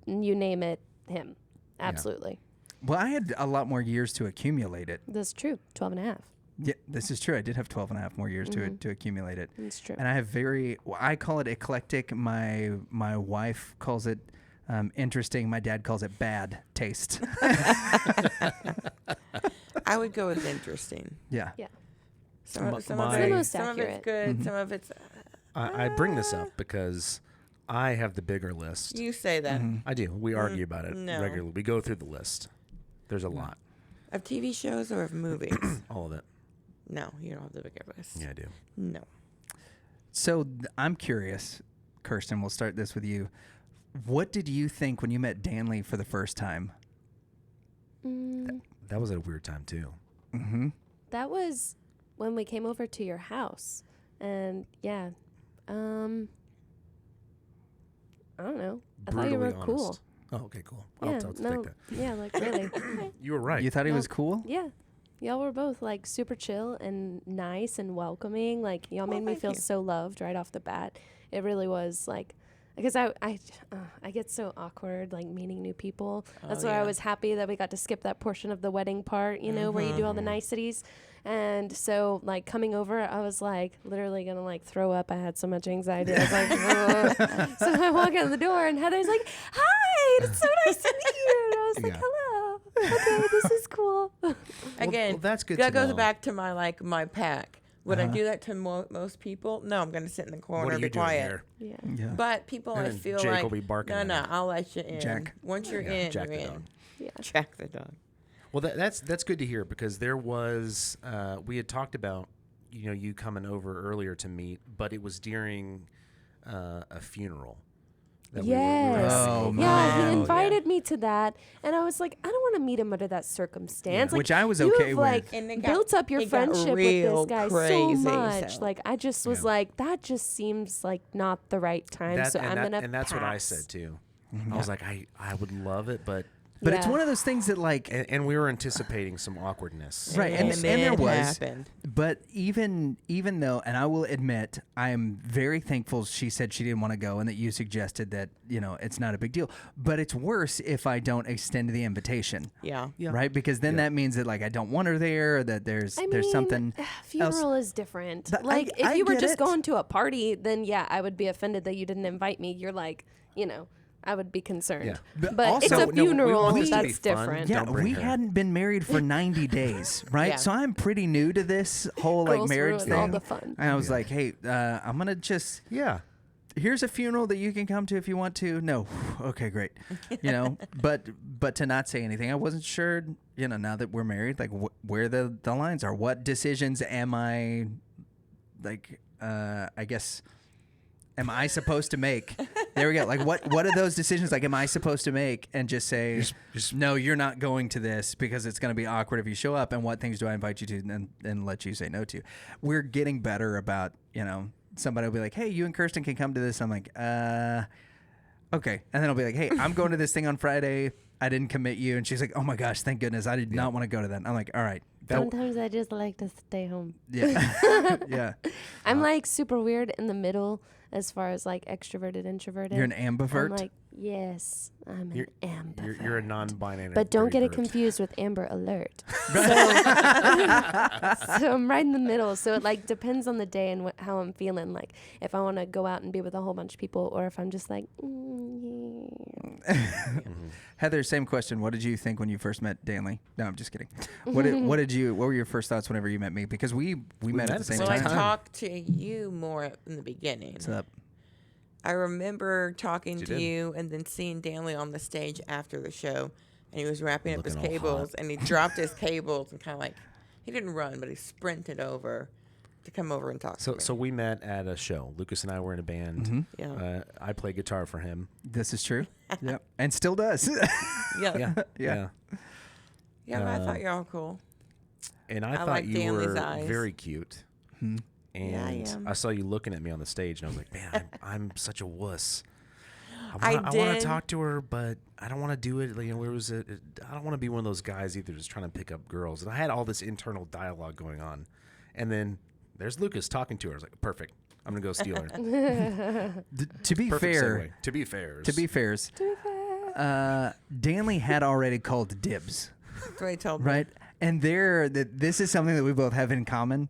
you name it, him. Absolutely. Well, I had a lot more years to accumulate it. That's true. 12 and a half. Yeah, this is true. I did have 12 and a half more years to accumulate it. That's true. And I have I call it eclectic. My wife calls it interesting. My dad calls it bad taste. I would go with interesting. Yeah. Yeah. Some of It's the most some of it's accurate. good. Some of it's. I bring this up because I have the bigger list. You say that. I do. We argue about it no. regularly. We go through the list. There's a lot. Of TV shows or of movies? All of it. No, you don't have the bigger list. Yeah, I do. No. So I'm curious, Kirsten, we'll start this with you. What did you think when you met Danley for the first time? That was a weird time, too. Mm-hmm. That was when we came over to your house. And yeah, I don't know. I thought you were Brutally cool. honest. Oh, okay, cool. Yeah, I'll take that. yeah, really. You were right. You thought he was cool? Yeah. Y'all were both super chill and nice and welcoming. Y'all made me thank feel you. so loved right off the bat. It really was because I get so awkward meeting new people. That's why I was happy that we got to skip that portion of the wedding part, where you do all the niceties. And so coming over, I was literally gonna throw up. I had so much anxiety. I was ugh. So I walk in the door and Heather's like, "Hi, it's so nice to meet you." And I was like, Yeah. "Hello. Okay, this is cool." Again, that's good That to goes know. back to my my pack. Would I do that to most people? No, I'm going to sit in the corner What are and you be doing quiet. here? Yeah. Yeah. But people, And I then feel Jake like will be barking no, at no, her. I'll let you in. Jack. Once you're Yeah, in, Jack you're the in. dog. Yeah. Jack the dog. Well, that's good to hear, because there was we had talked about you coming over earlier to meet, but it was during a funeral. that Yes. Oh, yeah, man. he invited me to that, and I was like, I don't want to meet him under that circumstance. Yeah. Like, Which I was you okay have, with. like, And it built up your it got friendship with real this guy crazy, so much. so- Like, I just was like, that just seems like not the right time. So I'm gonna and that's what I pass. said too. I was like, I would love it, but It's one of those things that like, and we were anticipating some awkwardness. right, And and then there it was. happened. But even though, and I will admit, I am very thankful she said she didn't want to go, and that you suggested that it's not a big deal. But it's worse if I don't extend the invitation. Yeah. Right, because then that means that like I don't want her there, or that there's something. Funeral else. is different. But Like, if I you were get just it. going to a party, then yeah, I would be offended that you didn't invite me. You're like, I would be concerned. Yeah. But also- it's a No, we funeral, want this to be that's fun. different. Yeah, Don't bring we her. hadn't been married for 90 days, right? Yeah. So I'm pretty new to this whole like Girls marriage ruin thing. all the fun. And I was like, hey, I'm gonna just. Yeah. Here's a funeral that you can come to if you want to. No, okay, great. But to not say anything, I wasn't sure. Now that we're married, like where the lines are. What decisions am I, like? I guess. Am I supposed to make? There we go. Like, what are those decisions? Like, am I supposed to make and just say, no, you're not going to this because it's going to be awkward if you show up? And what things do I invite you to and let you say no to? We're getting better about, somebody will be like, hey, you and Kirsten can come to this. I'm like, okay. And then I'll be like, hey, I'm going to this thing on Friday. I didn't commit you. And she's like, oh my gosh, thank goodness. I did not want to go to that. I'm like, all right. Sometimes I just like to stay home. Yeah. Yeah. I'm like super weird in the middle as far as like extroverted, introverted. You're an ambivert? I'm like, yes, I'm an ambivert. You're a non-binary. But don't get it bird. confused with Amber Alert. So I'm right in the middle. So it like depends on the day and how I'm feeling. Like if I want to go out and be with a whole bunch of people, or if I'm just like. Heather, same question. What did you think when you first met Danley? No, I'm just kidding. What were your first thoughts whenever you met me? Because we met at the same Well, I time. talked to you more in the beginning. What's up? I remember talking You to did. you and then seeing Danley on the stage after the show, and he was wrapping up his Looking all cables, hot. and he dropped his cables and kind of like, he didn't run, but he sprinted over to come over and talk to me. So we met at a show. Lucas and I were in a band. Yeah. I play guitar for him. This is true. Yep. And still does. Yeah. Yeah. Yeah, but I thought y'all cool. And I I thought like you Danley's were eyes. very cute. Hmm. Yeah, I And am. I saw you looking at me on the stage, and I was like, man, I'm such a wuss. I want did. to talk to her, but I don't want to do it. Like, I don't want to be one of those guys either, just trying to pick up girls. And I had all this internal dialogue going on, and then there's Lucas talking to her. I was like, perfect. I'm gonna go steal her. To be Perfect fair, segue. To be fair. Danley had already called dibs, That's what he told me. right? And this is something that we both have in common.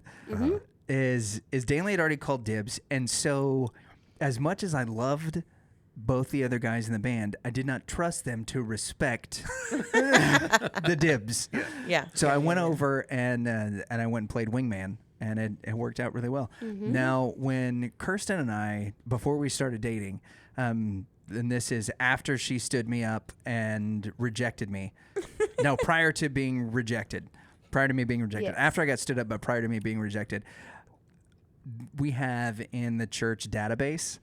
Is Danley had already called dibs, and so as much as I loved both the other guys in the band, I did not trust them to respect the dibs. Yeah. So yeah, I went yeah. over and I went and played wingman, and it worked out really well. Now, when Kirsten and I, before we started dating, and this is after she stood me up and rejected me. No, prior to being rejected. Prior to me being rejected. Yes. After I got stood up, but prior to me being rejected. We have in the church database,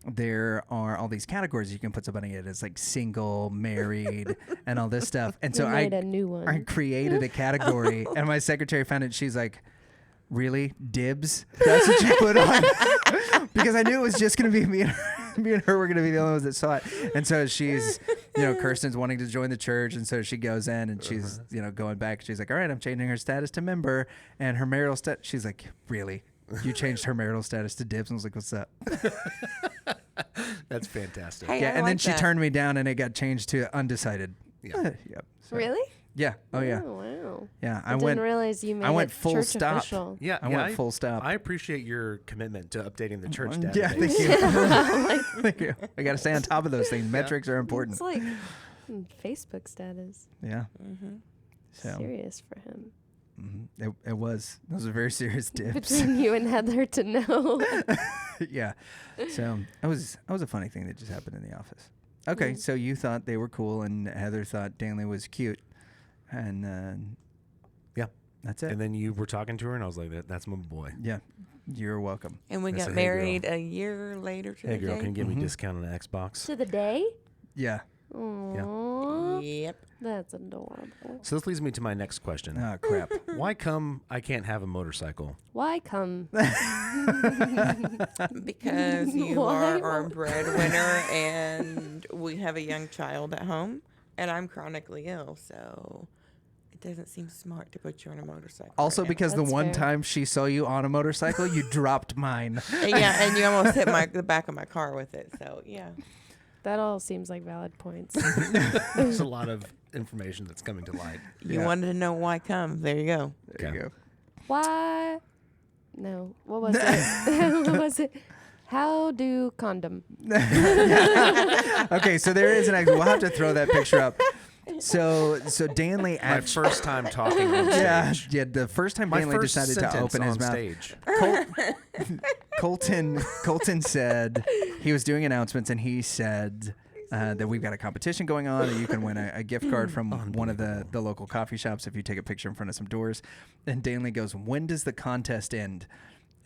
there are all these categories you can put somebody in. It's like single, married, and all this stuff. And so You made a new one. I created a category, and my secretary found it. She's like, "Really, dibs? That's what you put on?" Because I knew it was just going to be me and her. Me and her were going to be the only ones that saw it. And so she's, Kirsten's wanting to join the church, and so she goes in and she's, going back. She's like, "All right, I'm changing her status to member," and her marital status. She's like, "Really? You changed her marital status to dibs?" And I was like, "What's up?" That's fantastic. Hey, Yeah, I and then like she that. turned me down, and it got changed to undecided. Yeah. Yep. So- Really? Yeah. Oh yeah. Oh, wow. Yeah. I didn't realize you made I went it full church stop. official. Yeah, I went full stop. I appreciate your commitment to updating the church database. Yeah, thank you. Thank you. I got to stay on top of those things. Metrics are important. It's like Facebook status. Yeah. Mm-hmm. So Serious for him. it was. Those are very serious dips. Between you and Heather to know. Yeah. So it was a funny thing that just happened in the office. Okay, so you thought they were cool, and Heather thought Danley was cute, and Yeah. that's it. And then you were talking to her, and I was like, "That's my boy." Yeah. You're welcome. And we got married a year later to Hey, the girl, day. can you give me a discount on an Xbox? To the day? Yeah. Aww. Yep. That's adorable. So this leads me to my next question. Oh, crap. Why come I can't have a motorcycle? Why come? Because you Why are our breadwinner and we have a young child at home and I'm chronically ill, so it doesn't seem smart to put you on a motorcycle. Also, right now. because That's the one fair. time she saw you on a motorcycle, you dropped mine. Yeah, and you almost hit the back of my car with it, so yeah. That all seems like valid points. There's a lot of information that's coming to light. You wanted to know why come. There you go. There you go. Why? No. What was it? What was it? How do condom? Okay, so there is an example. We'll have to throw that picture up. So Danley My actually. first time talking on stage. Yeah, the first time My Danley first decided to sentence open his on mouth. stage. Colton said he was doing announcements, and he said that we've got a competition going on, and you can win a gift card from one of the local coffee shops if you take a picture in front of some doors. And Danley goes, "When does the contest end?"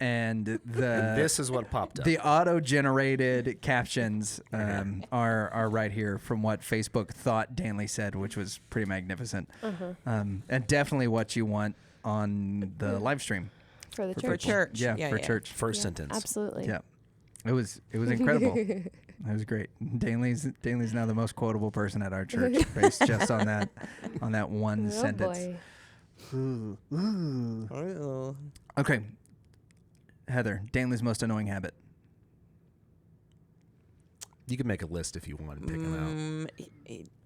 And And this is what popped up. the auto-generated captions are right here from what Facebook thought Danley said, which was pretty magnificent, and definitely what you want on the live stream. For the For church. church. Yeah, yeah, for yeah. church. First Yeah, sentence. Absolutely. Yeah, it was incredible. It was great. Danley's now the most quotable person at our church based just on that one Oh sentence. boy. Ooh. Okay, Heather, Danley's most annoying habit. You can make a list if you want and pick them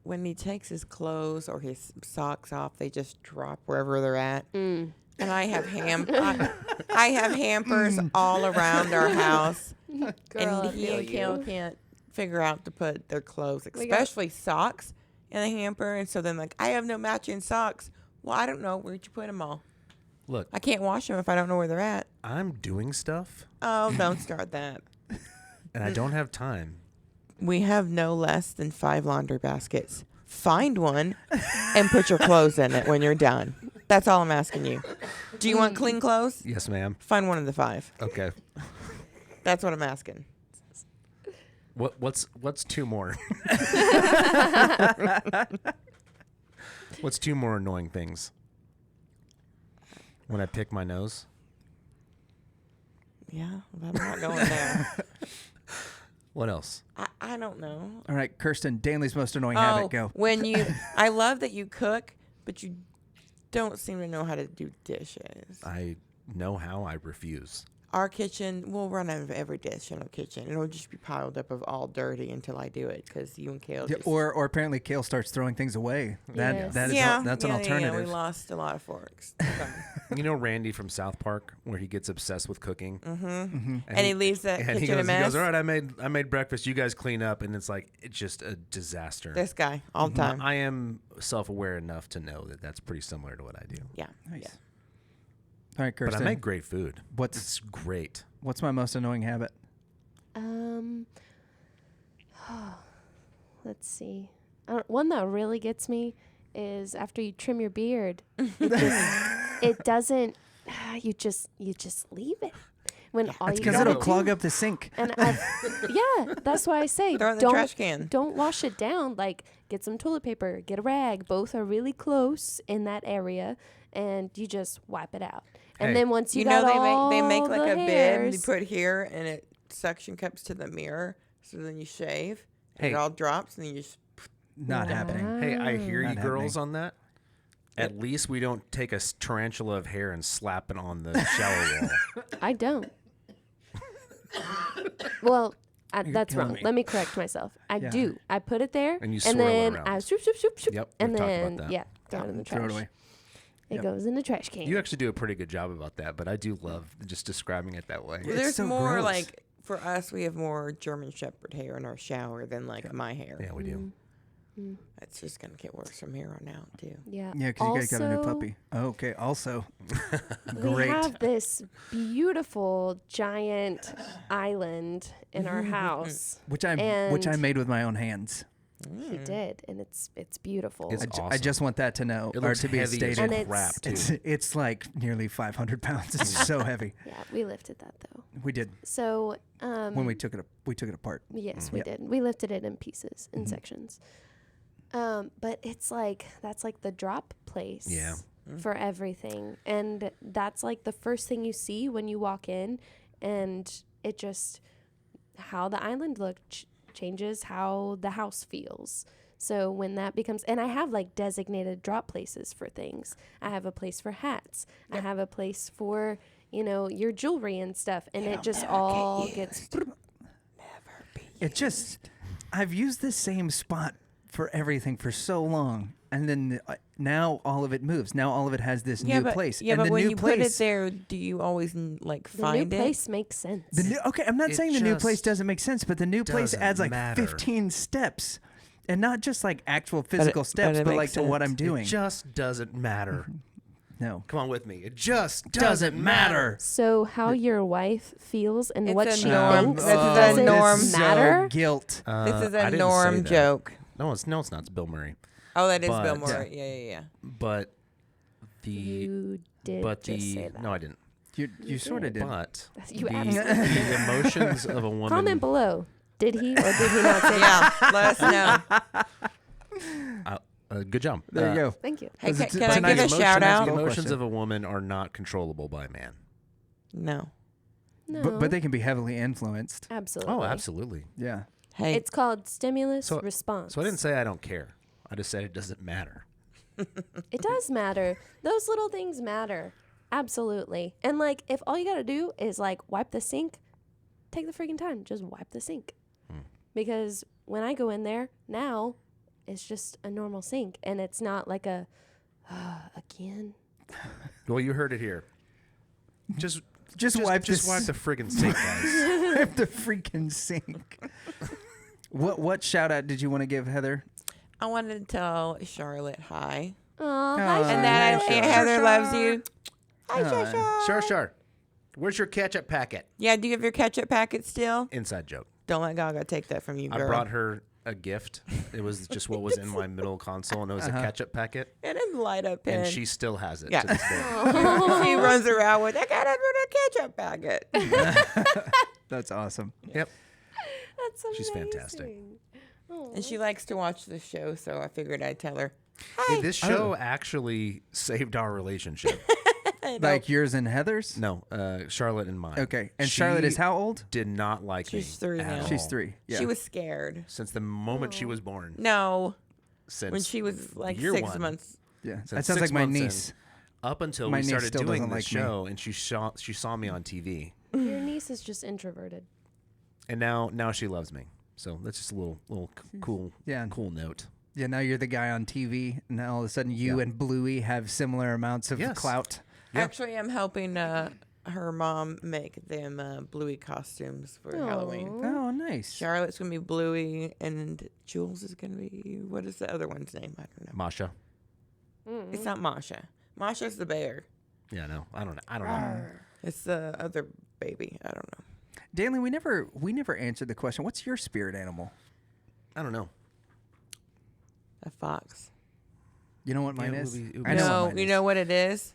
When he takes his clothes or his socks off, they just drop wherever they're at. And I have I have hampers all around our house, Girl, I and he feel and you. Kale can't figure out to put their clothes, We got- especially socks, in the hamper. And so then, like, I have no matching socks. Well, I don't know where'd you put them all. out. Look, I can't wash them if I don't know where they're at. I'm doing stuff, Oh, don't start that. and I don't have time. We have no less than 5 laundry baskets. Find one and put your clothes in it when you're done. That's all I'm asking you. Do you want clean clothes? Yes, ma'am. Find one of the 5. Okay. That's what I'm asking. What's 2 more? What's 2 more annoying things? When I pick my nose. Yeah, I'm not going there. What else? I don't know. All right, Kirsten, Danley's most annoying habit. Go. When I love that you cook, but you don't seem to know how to do dishes. I know how. I refuse. Our kitchen, we'll run out of every dish in our kitchen. It'll just be piled up of all dirty until I do it because you and Kale Yeah, just... or apparently Kale starts throwing things away. Yes. That's an alternative. Yeah, we lost a lot of forks. You know Randy from South Park, where he gets obsessed with cooking, And he leaves the and kitchen he goes, a mess. all right, I made breakfast. You guys clean up, and it's just a disaster. This guy, all the time. I am self-aware enough to know that that's pretty similar to what I do. Yeah. Nice. Yeah. All right, But Kirsten. I make great food. What's It's great. what's my most annoying habit? Let's see. One that really gets me is after you trim your beard, it doesn't. You just leave it. When all That's you because gotta it'll do, clog up the sink. And yeah, that's why I say Throw it in the trash can. Don't wash it down. Like, get some toilet paper, get a rag. Both are really close in that area, and you just wipe it out. And Hey. then once you know got all they make the like a bib hairs, you put here and it suction cups to the mirror. So then you shave. And Hey. it all drops and then you just... Not happening. Hey, I hear Not you girls on that. At least we don't take a tarantula of hair and slap it on the shower wall. I don't. Well, that's killing wrong. me. Let me correct myself. I Yeah. do. I put it there, And you and swirl it then around. I swoop, swoop, swoop, swoop, Yep, and we've talked then about that. yeah, throw it in the trash. Throw it away. It Yep. goes in the trash can. You actually do a pretty good job about that, but I do love just describing it that way. Well, there's so more gross. like... For us, we have more German Shepherd hair in our shower than like my hair. Yeah, we do. It's just going to get worse from here on out, too. Yeah. Yeah, because you guys got a new Also, puppy. Okay, also. We Great. have this beautiful giant island in our house. Which I and made with my own hands. He did, and it's beautiful. It's I awesome. just want that to know, It or looks to be heavy as stated. And crap, too. It's like nearly 500 pounds. It's so heavy. Yeah, we lifted that though. We did So when we took it apart. yes, we did. We lifted it in pieces, in sections. But it's like that's like the drop place. Yeah. For everything, and that's like the first thing you see when you walk in, and it just how the island changes how the house feels. So when that becomes, and I have like designated drop places for things. I have a place for hats. I have a place for your jewelry and stuff, and it just all gets. It just, I've used the same spot for everything for so long, and then now all of it moves. Now all of it has this new place. Yeah, and but the when new you place, put it there, do you always like The find new it? place makes sense. Okay, I'm not It saying the new place just doesn't make sense, but the new place doesn't adds like matter. 15 steps, and not just like actual physical steps, it but makes like to what sense. I'm doing. It just doesn't matter. No, Come on with me. It just doesn't matter. So how your wife feels and It's what a she norm. thinks This is a doesn't norm. This is matter. so guilt. This is I a didn't norm say that. joke. No, it's not. It's Bill Murray. Oh, that is But- Bill Murray. Yeah. But You did but just the say that. no, I didn't. You sort of did. But You the, absolutely the emotions of a woman. Comment below. Did he or did he not say Yeah, that? let us know. Good job. There you go. Thank you. Hey, Is it can I tonight's give a emotion shout is out? The Good emotions question. of a woman are not controllable by a man. No. No. But they can be heavily influenced. absolutely. Oh, absolutely. Yeah. Hey, It's called stimulus So- response. So I didn't say I don't care. I just said it doesn't matter. It does matter. Those little things matter. Absolutely. And like if all you got to do is like wipe the sink, take the freaking time. Just wipe the sink. Because when I go in there now, it's just a normal sink and it's not like a again. Well, you heard it here. Just wipe just this- wipe the friggin' sink, guys. Wipe the freaking sink. What shout out did you want to give, Heather? I wanted to tell Charlotte hi. Oh, hi, Oh, And that Hi, Aunt Char. Heather loves you. Sure. Where's your ketchup packet? Yeah, do you have your ketchup packet still? Inside joke. Don't let Gaga take that from you, girl. I brought her a gift. It was just what was in my middle console, and it was a ketchup packet. And a light up pen. And she still has it Yeah. to this day. She runs around with, I got it with a ketchup packet. That's awesome. Yep. That's amazing. She's fantastic. And she likes to watch the show, so I figured I'd tell her. Hey, this show actually saved our relationship. Like yours and Heather's? No, Charlotte and mine. Okay. And Charlotte is how old? Did not like She's me. 3 at now. all. She's 3. Yeah. She was scared. Since the moment she was born. No, Since when she was like year 6 one. months. Yeah. Since That sounds 6 like my months in, niece. Up until My we niece started still doing doesn't the like me. show, and she saw me on TV, Your niece is just introverted. and now she loves me. So that's just a little cool note. Yeah, now you're the guy on TV, and now all of a sudden you and Bluey have similar amounts of Yes. clout. Yeah. Actually, I'm helping her mom make them Bluey costumes for Halloween. Oh, nice. Charlotte's going to be Bluey, and Jules is going to be, what is the other one's name? I don't know. Masha. It's not Masha. Masha's the bear. Yeah, no, I don't know. It's the other baby. I don't know. Danley, we never answered the question. What's your spirit animal? I don't know. A fox. You know what Yeah, mine it would is? be- it would I be know No, what mine you is. know what it is?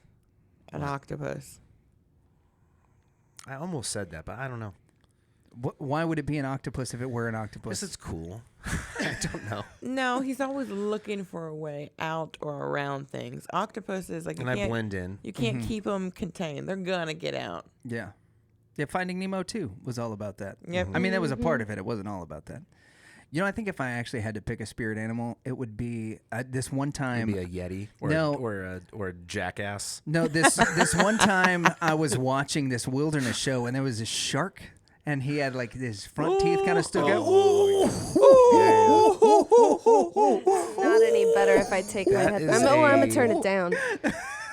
An octopus. I almost said that, but I don't know. Why would it be an octopus if it were an octopus? Because it's cool. I don't know. No, he's always looking for a way out or around things. Octopuses, like, And I blend in. You can't keep them contained. They're going to get out. Yeah. Yeah, Finding Nemo 2 was all about that. Yep. I mean, that was a part of it. It wasn't all about that. You know, I think if I actually had to pick a spirit animal, it would be this one time. Maybe a yeti or No. or a jackass. No, this one time I was watching this wilderness show and there was a shark and he had like his front teeth kind of stuck out. Not any better if I take my That head. is I'm going to a- turn it down.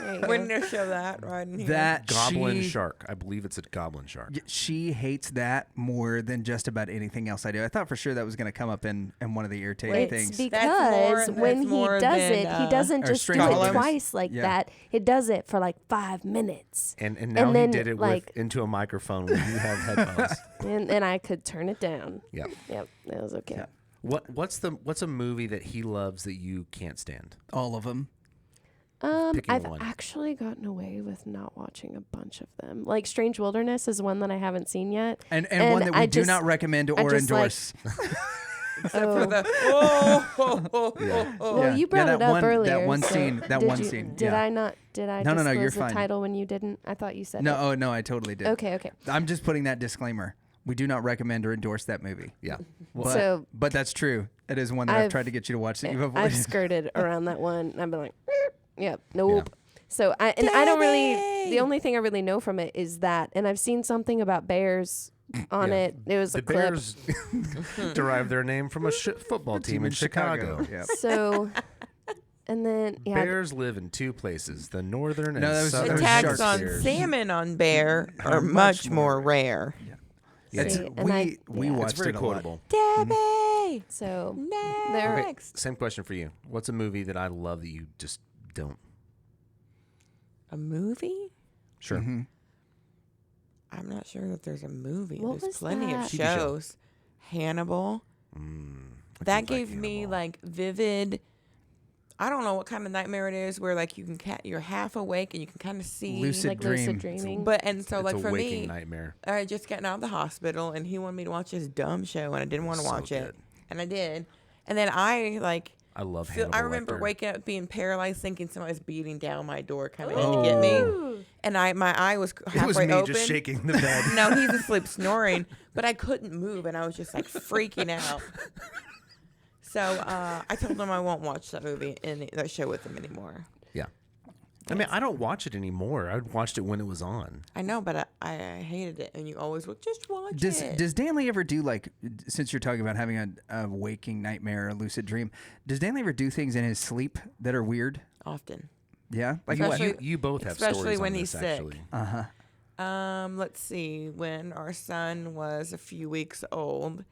There you go. Wouldn't it show that right in here? That Goblin she, shark. I believe it's a goblin shark. She hates that more than just about anything else I do. I thought for sure that was going to come up in one of the irritating It's things. because when he more does than, it, he doesn't or just do string it golems. twice like Yeah. that. He does it for like 5 minutes. And now then, he did it like- into a microphone when you have headphones. And I could turn it down. Yep. Yep, that was okay. Yeah. What's a movie that he loves that you can't stand? All of them. I've one. actually gotten away with not watching a bunch of them. Like Strange Wilderness is one that I haven't seen yet. And one that we do not recommend or endorse. Except for the Well, you brought it up earlier. That one so scene. Did I not? Did I No, disclose you're the fine. title when you didn't? I thought you said it. No, oh no, I totally did. Okay. I'm just putting that disclaimer. We do not recommend or endorse that movie. Yeah. But that's true. It is one that I've tried to get you to watch that you've avoided. I've skirted around that one. And I've been like, yep, nope. Yeah. So I don't really. The only thing I really know from it is that, and I've seen something about bears on it. It was a clip. Bears derive their name from a football team in Chicago. Yeah. So, and then bears live in two places: the northern and southern attacks shark on bears. salmon on bear are much more rare. Yeah. We watched it's very it a quotable. Debbie. So next. Same question for you. What's a movie that I love that you just don't? A movie? Sure. Mm-hmm. I'm not sure that there's a movie. What There's was plenty that? of shows. Hannibal. That gave Hannibal. me like vivid. I don't know what kind of nightmare it is, where like you can you're half awake and you can kind of see lucid dreaming. But and so It's like a for waking me, nightmare. I just getting out of the hospital and he wanted me to watch this dumb show and I didn't want to So watch it, good. and I did, and then I love feel, Hannibal I remember Lecter. waking up being paralyzed, thinking somebody's beating down my door, coming in to get me, and my eye was halfway It was me open. just shaking the bed. No, he's asleep snoring, but I couldn't move, and I was just like freaking out. So I told him I won't watch that movie and that show with him anymore. Yeah. I mean, I don't watch it anymore. I watched it when it was on. I know, but I hated it, and you always would just watch it. Does Danley ever do, like, since you're talking about having a waking nightmare or a lucid dream, does Danley ever do things in his sleep that are weird? Often. Yeah? Like Especially- You both have especially stories when on he's this, sick. actually. Uh-huh. Let's see. When our son was a few weeks old,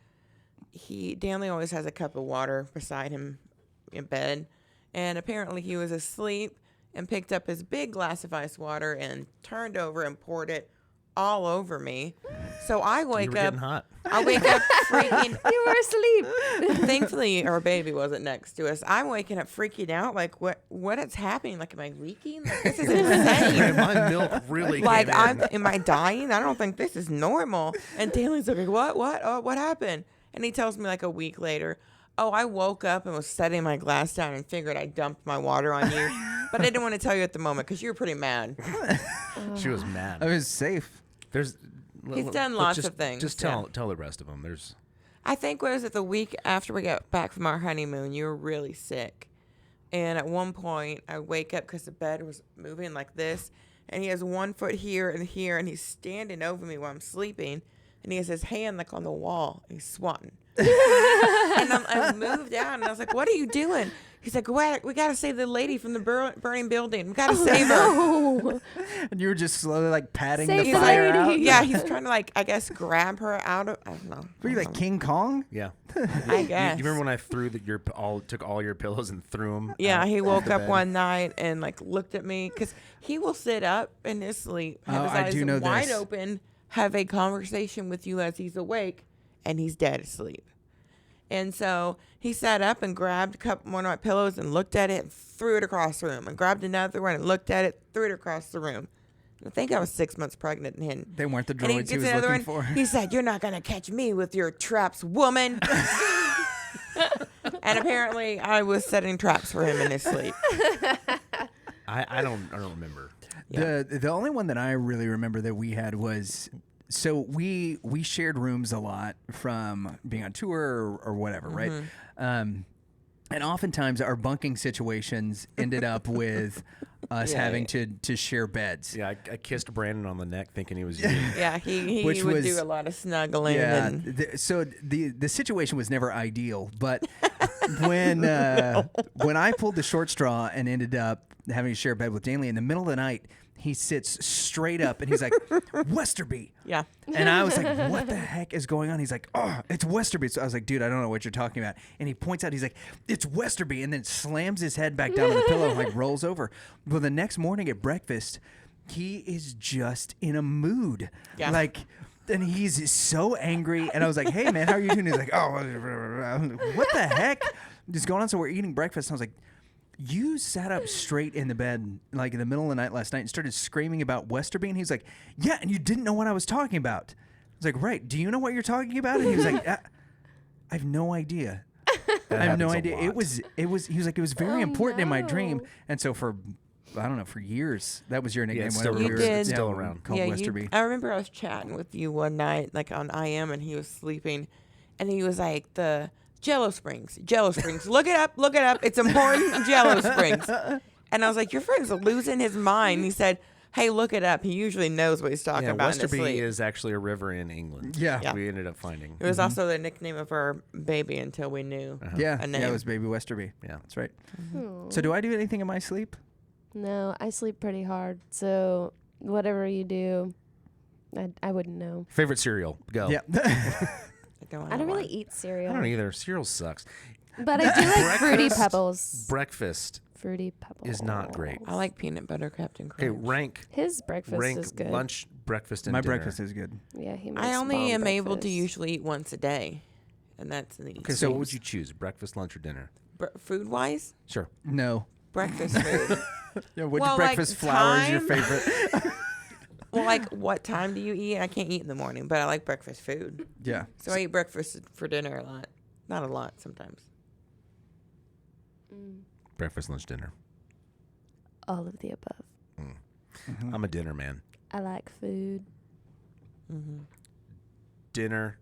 Danley always has a cup of water beside him in bed, and apparently he was asleep and picked up his big glass of ice water and turned over and poured it all over me. So I wake You were up. getting hot. I wake up freaking. You were asleep. Thankfully, our baby wasn't next to us. I'm waking up freaking out. Like, what is happening? Like, am I leaking? Like, this is insane. My milk really Like, came in. am I dying? I don't think this is normal. And Danley's like, what? Oh, what happened? And he tells me like a week later, oh, I woke up and was setting my glass down and figured I dumped my water on you. But I didn't want to tell you at the moment because you were pretty mad. She was mad. I was safe. There's. He's done lots of things, Just tell the rest of them. There's. I think, what was it, the week after we got back from our honeymoon, you were really sick. And at one point, I wake up because the bed was moving like this. And he has one foot here, and he's standing over me while I'm sleeping. And he has his hand like on the wall. And he's swatting. And I moved out, and I was like, what are you doing? He's like, we got to save the lady from the burning building. We got to save her. And you were just slowly, like, patting Save the the fire lady. out? Yeah, he's trying to, like, I guess, grab her out of, I don't know. Were you like King Kong? Yeah. I guess. You remember when I took all your pillows and threw them? Yeah, he woke up one night and like looked at me because he will sit up in his sleep, have I his do know eyes wide this. open, have a conversation with you as he's awake, and he's dead asleep. And so he sat up and grabbed one of my pillows and looked at it and threw it across the room, and grabbed another one and looked at it, threw it across the room. I think I was 6 months pregnant, and They weren't the and he droids he gets was another looking one. for. He said, "You're not gonna catch me with your traps, woman." And apparently, I was setting traps for him in his sleep. I don't remember. The only one that I really remember that we had was, so we shared rooms a lot from being on tour or whatever, right? And oftentimes our bunking situations ended up with us having to share beds. Yeah, I kissed Brandon on the neck thinking he was you. Yeah, he Which would was- do a lot of snuggling. Yeah. And So the situation was never ideal, but when I pulled the short straw and ended up having to share a bed with Danley in the middle of the night, he sits straight up and he's like, Westerby. Yeah. And I was like, what the heck is going on? He's like, oh, it's Westerby. So I was like, dude, I don't know what you're talking about. And he points out, he's like, it's Westerby. And then slams his head back down on the pillow and like rolls over. Well, the next morning at breakfast, he is just in a mood. Yeah. Like, And he's so angry. And I was like, hey, man, how are you doing? He's like, oh, what the heck? Just going on. So we're eating breakfast. And I was like, you sat up straight in the bed, like in the middle of the night last night, and started screaming about Westerby. And he's like, yeah, and you didn't know what I was talking about. I was like, right. Do you know what you're talking about? And he was like, I have no idea. I have no idea. He was like, it was very important in my dream. And so for years, that was your nickname. it's whenever still- we were it's still around. Called Westerby. I remember I was chatting with you one night, like on IM, and he was sleeping, and he was like, the Jello Springs. Look it up. It's important, Jello Springs. And I was like, your friend's losing his mind. He said, hey, look it up. He usually knows what he's talking about. Westerby is actually a river in England. Yeah. We ended up finding. It was also the nickname of our baby until we knew a name. Yeah, it was Baby Westerby. Yeah. That's right. So do I do anything in my sleep? No, I sleep pretty hard. So whatever you do, I wouldn't know. Favorite cereal? Go. Yeah. I don't really eat cereal. I don't either. Cereal sucks. But I do like Fruity Pebbles. Breakfast Fruity Pebbles is not great. I like peanut butter Captain Crunch. Okay, rank. His breakfast is good. Lunch, breakfast, and My dinner. breakfast is good. Yeah, he makes I only bomb am able to breakfast. usually eat once a day, and that's in the Okay, so what would you choose? Breakfast, lunch, or dinner? Food-wise? Sure. No. Breakfast food. Yeah, which Well, breakfast like, flour is your time? favorite? Well, like, what time do you eat? I can't eat in the morning, but I like breakfast food. Yeah. So I eat breakfast for dinner a lot. Not a lot, sometimes. Breakfast, lunch, dinner. All of the above. I'm a dinner man. I like food. Dinner,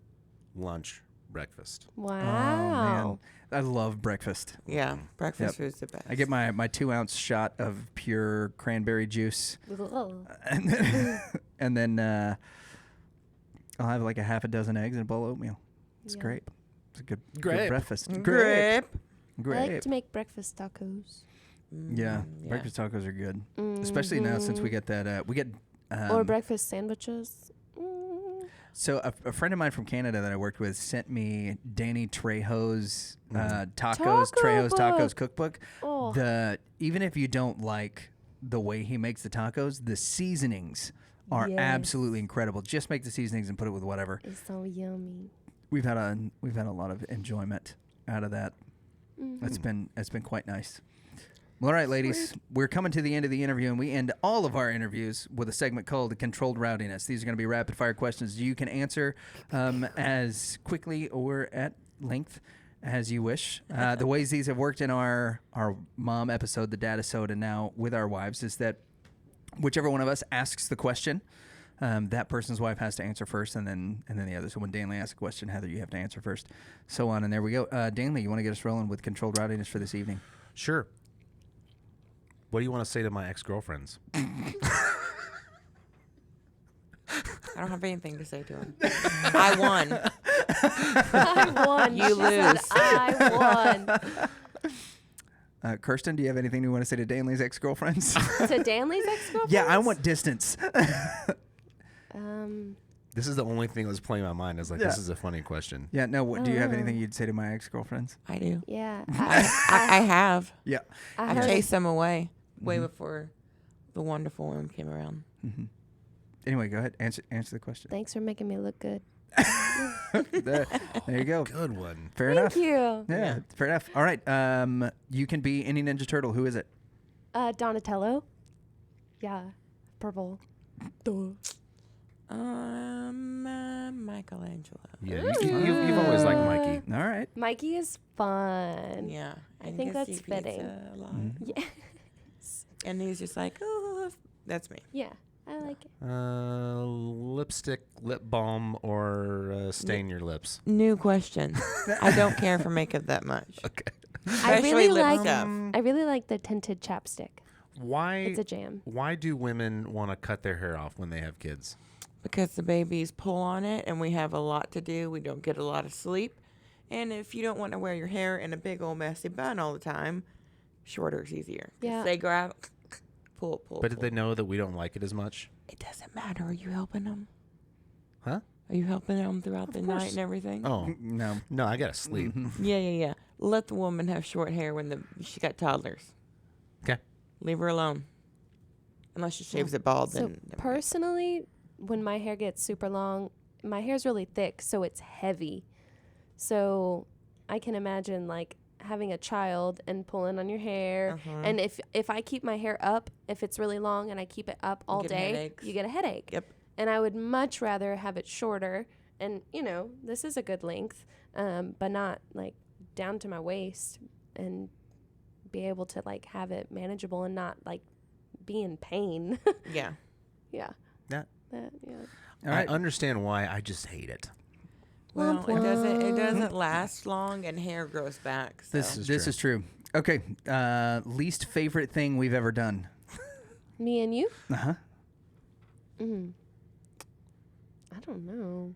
lunch, breakfast. Wow. Oh, man. I love breakfast. Yeah, breakfast Yep. food's the best. I get my 2-ounce shot of pure cranberry juice. And then I'll have like a half a dozen eggs and a bowl of oatmeal. It's Yeah. great. It's a good Grape. breakfast. Grape. I Grape. like to make breakfast tacos. Yeah, breakfast tacos are good, especially now since we get that. We get Or breakfast sandwiches. So a friend of mine from Canada that I worked with sent me Danny Trejo's Trejo's Tacos cookbook. Oh. Even if you don't like the way he makes the tacos, the seasonings are Yes. absolutely incredible. Just make the seasonings and put it with whatever. It's so yummy. We've had a lot of enjoyment out of that. It's been quite nice. Well, all right, ladies, we're coming to the end of the interview, and we end all of our interviews with a segment called Controlled Rowdiness. These are going to be rapid-fire questions you can answer as quickly or at length as you wish. The ways these have worked in our mom episode, the dad-isode, and now with our wives is that whichever one of us asks the question, that person's wife has to answer first, and then the other. So when Danley asks a question, Heather, you have to answer first. So on, and there we go. Danley, you want to get us rolling with Controlled Rowdiness for this evening? Sure. What do you want to say to my ex-girlfriends? I don't have anything to say to him. I won. I won. You She said, lose. I won. Kirsten, do you have anything you want to say to Danley's ex-girlfriends? To Danley's ex-girlfriend? Yeah, I want distance. This is the only thing that was playing in my mind. I was like, this is a funny question. Yeah, no, do you have anything you'd say to my ex-girlfriends? I do. Yeah. I have. Yeah. I've heard- chased them away way before the wonderful one came around. Anyway, go ahead. Answer the question. Thanks for making me look good. There you go. Good one. Fair enough. Thank you. Yeah, fair enough. All right. You can be any Ninja Turtle. Who is it? Donatello. Yeah. Purple. Duh. Michelangelo. Yeah, you've always liked Mikey. All right. Mikey is fun. Yeah. I and think gets that's to eat pizza fitting. a lot. Yes. And he's just like, oh, that's me. Yeah. I like it. Lipstick, lip balm, or stain your lips? New question. I don't care for makeup that much. Okay. I Especially really lip like stuff. I really like the tinted chapstick. Why? It's a jam. Why do women want to cut their hair off when they have kids? Because the babies pull on it and we have a lot to do. We don't get a lot of sleep. And if you don't want to wear your hair in a big old messy bun all the time, shorter is easier. 'Cause Yeah. They grab, pull. But did they know that we don't like it as much? It doesn't matter. Are you helping them? Huh? Are you helping them throughout the night and everything? Oh, No. no, I gotta sleep. Yeah. Let the woman have short hair when she got toddlers. Okay. Leave her alone. Unless she shaves it bald. So then personally, when my hair gets super long, my hair's really thick, so it's heavy. So I can imagine like having a child and pulling on your hair. And if I keep my hair up, if it's really long and I keep it up all day, you get a headache. Yep. And I would much rather have it shorter. And, you know, this is a good length, but not like down to my waist, and be able to like have it manageable and not like be in pain. Yeah. Yeah. Yeah. Yeah. All right. I understand why. I just hate it. Well, it doesn't last long, and hair grows back. So. This is true. Okay. Least favorite thing we've ever done. Me and you? Uh-huh. I don't know.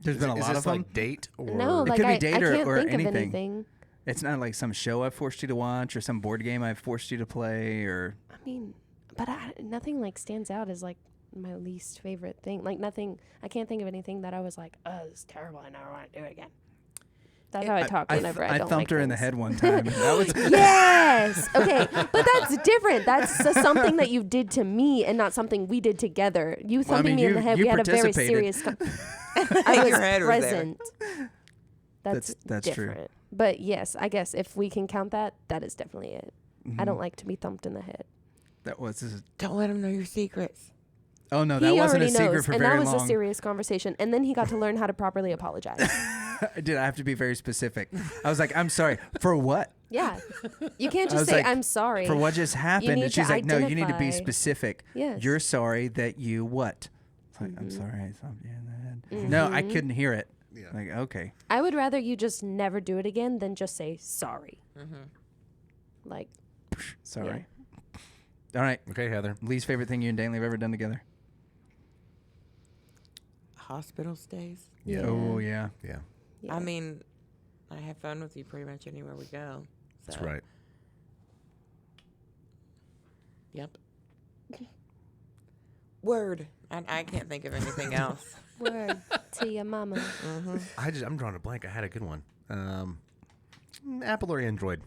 There's been a lot of them. Like date or No, It like could be I date can't or think anything. of anything. It's not like some show I've forced you to watch or some board game I've forced you to play or... I mean, but nothing like stands out as like my least favorite thing. Like nothing, I can't think of anything that I was like, oh, this is terrible. I never want to do it again. That's how I talk whenever I don't thumped like her in the things. head one time. That was Yes. Okay. But that's different. That's something that you did to me and not something we did together. You thumping me in the head. you We had a very participated. serious. I was Your head was there. present. That's true. different. But yes, I guess if we can count that, that is definitely it. I don't like to be thumped in the head. That was... Don't let him know your secrets. Oh, no, He that wasn't a already secret knows, for and very that was long. a serious conversation. And then he got to learn how to properly apologize. Did I have to be very specific? I was like, I'm sorry. For what? Yeah. You can't I just was say, like, I'm sorry. For what just happened? need And she's to like, no, you need to be identify. specific. Yes. You're sorry that you what? It's like, I'm sorry I thumped you in the head. No, I couldn't hear it. Yeah. Like, okay. I would rather you just never do it again than just say sorry. Like, Sorry. All right. Okay, Heather. Least favorite thing you and Danley have ever done together? Hospital stays. yeah. Oh, yeah. Yeah, Yeah. I mean, I have fun with you pretty much anywhere we go. that's so, right. Yep. Word. I can't think of anything else. Word to your mama. I'm drawing a blank. I had a good one. Apple or Android?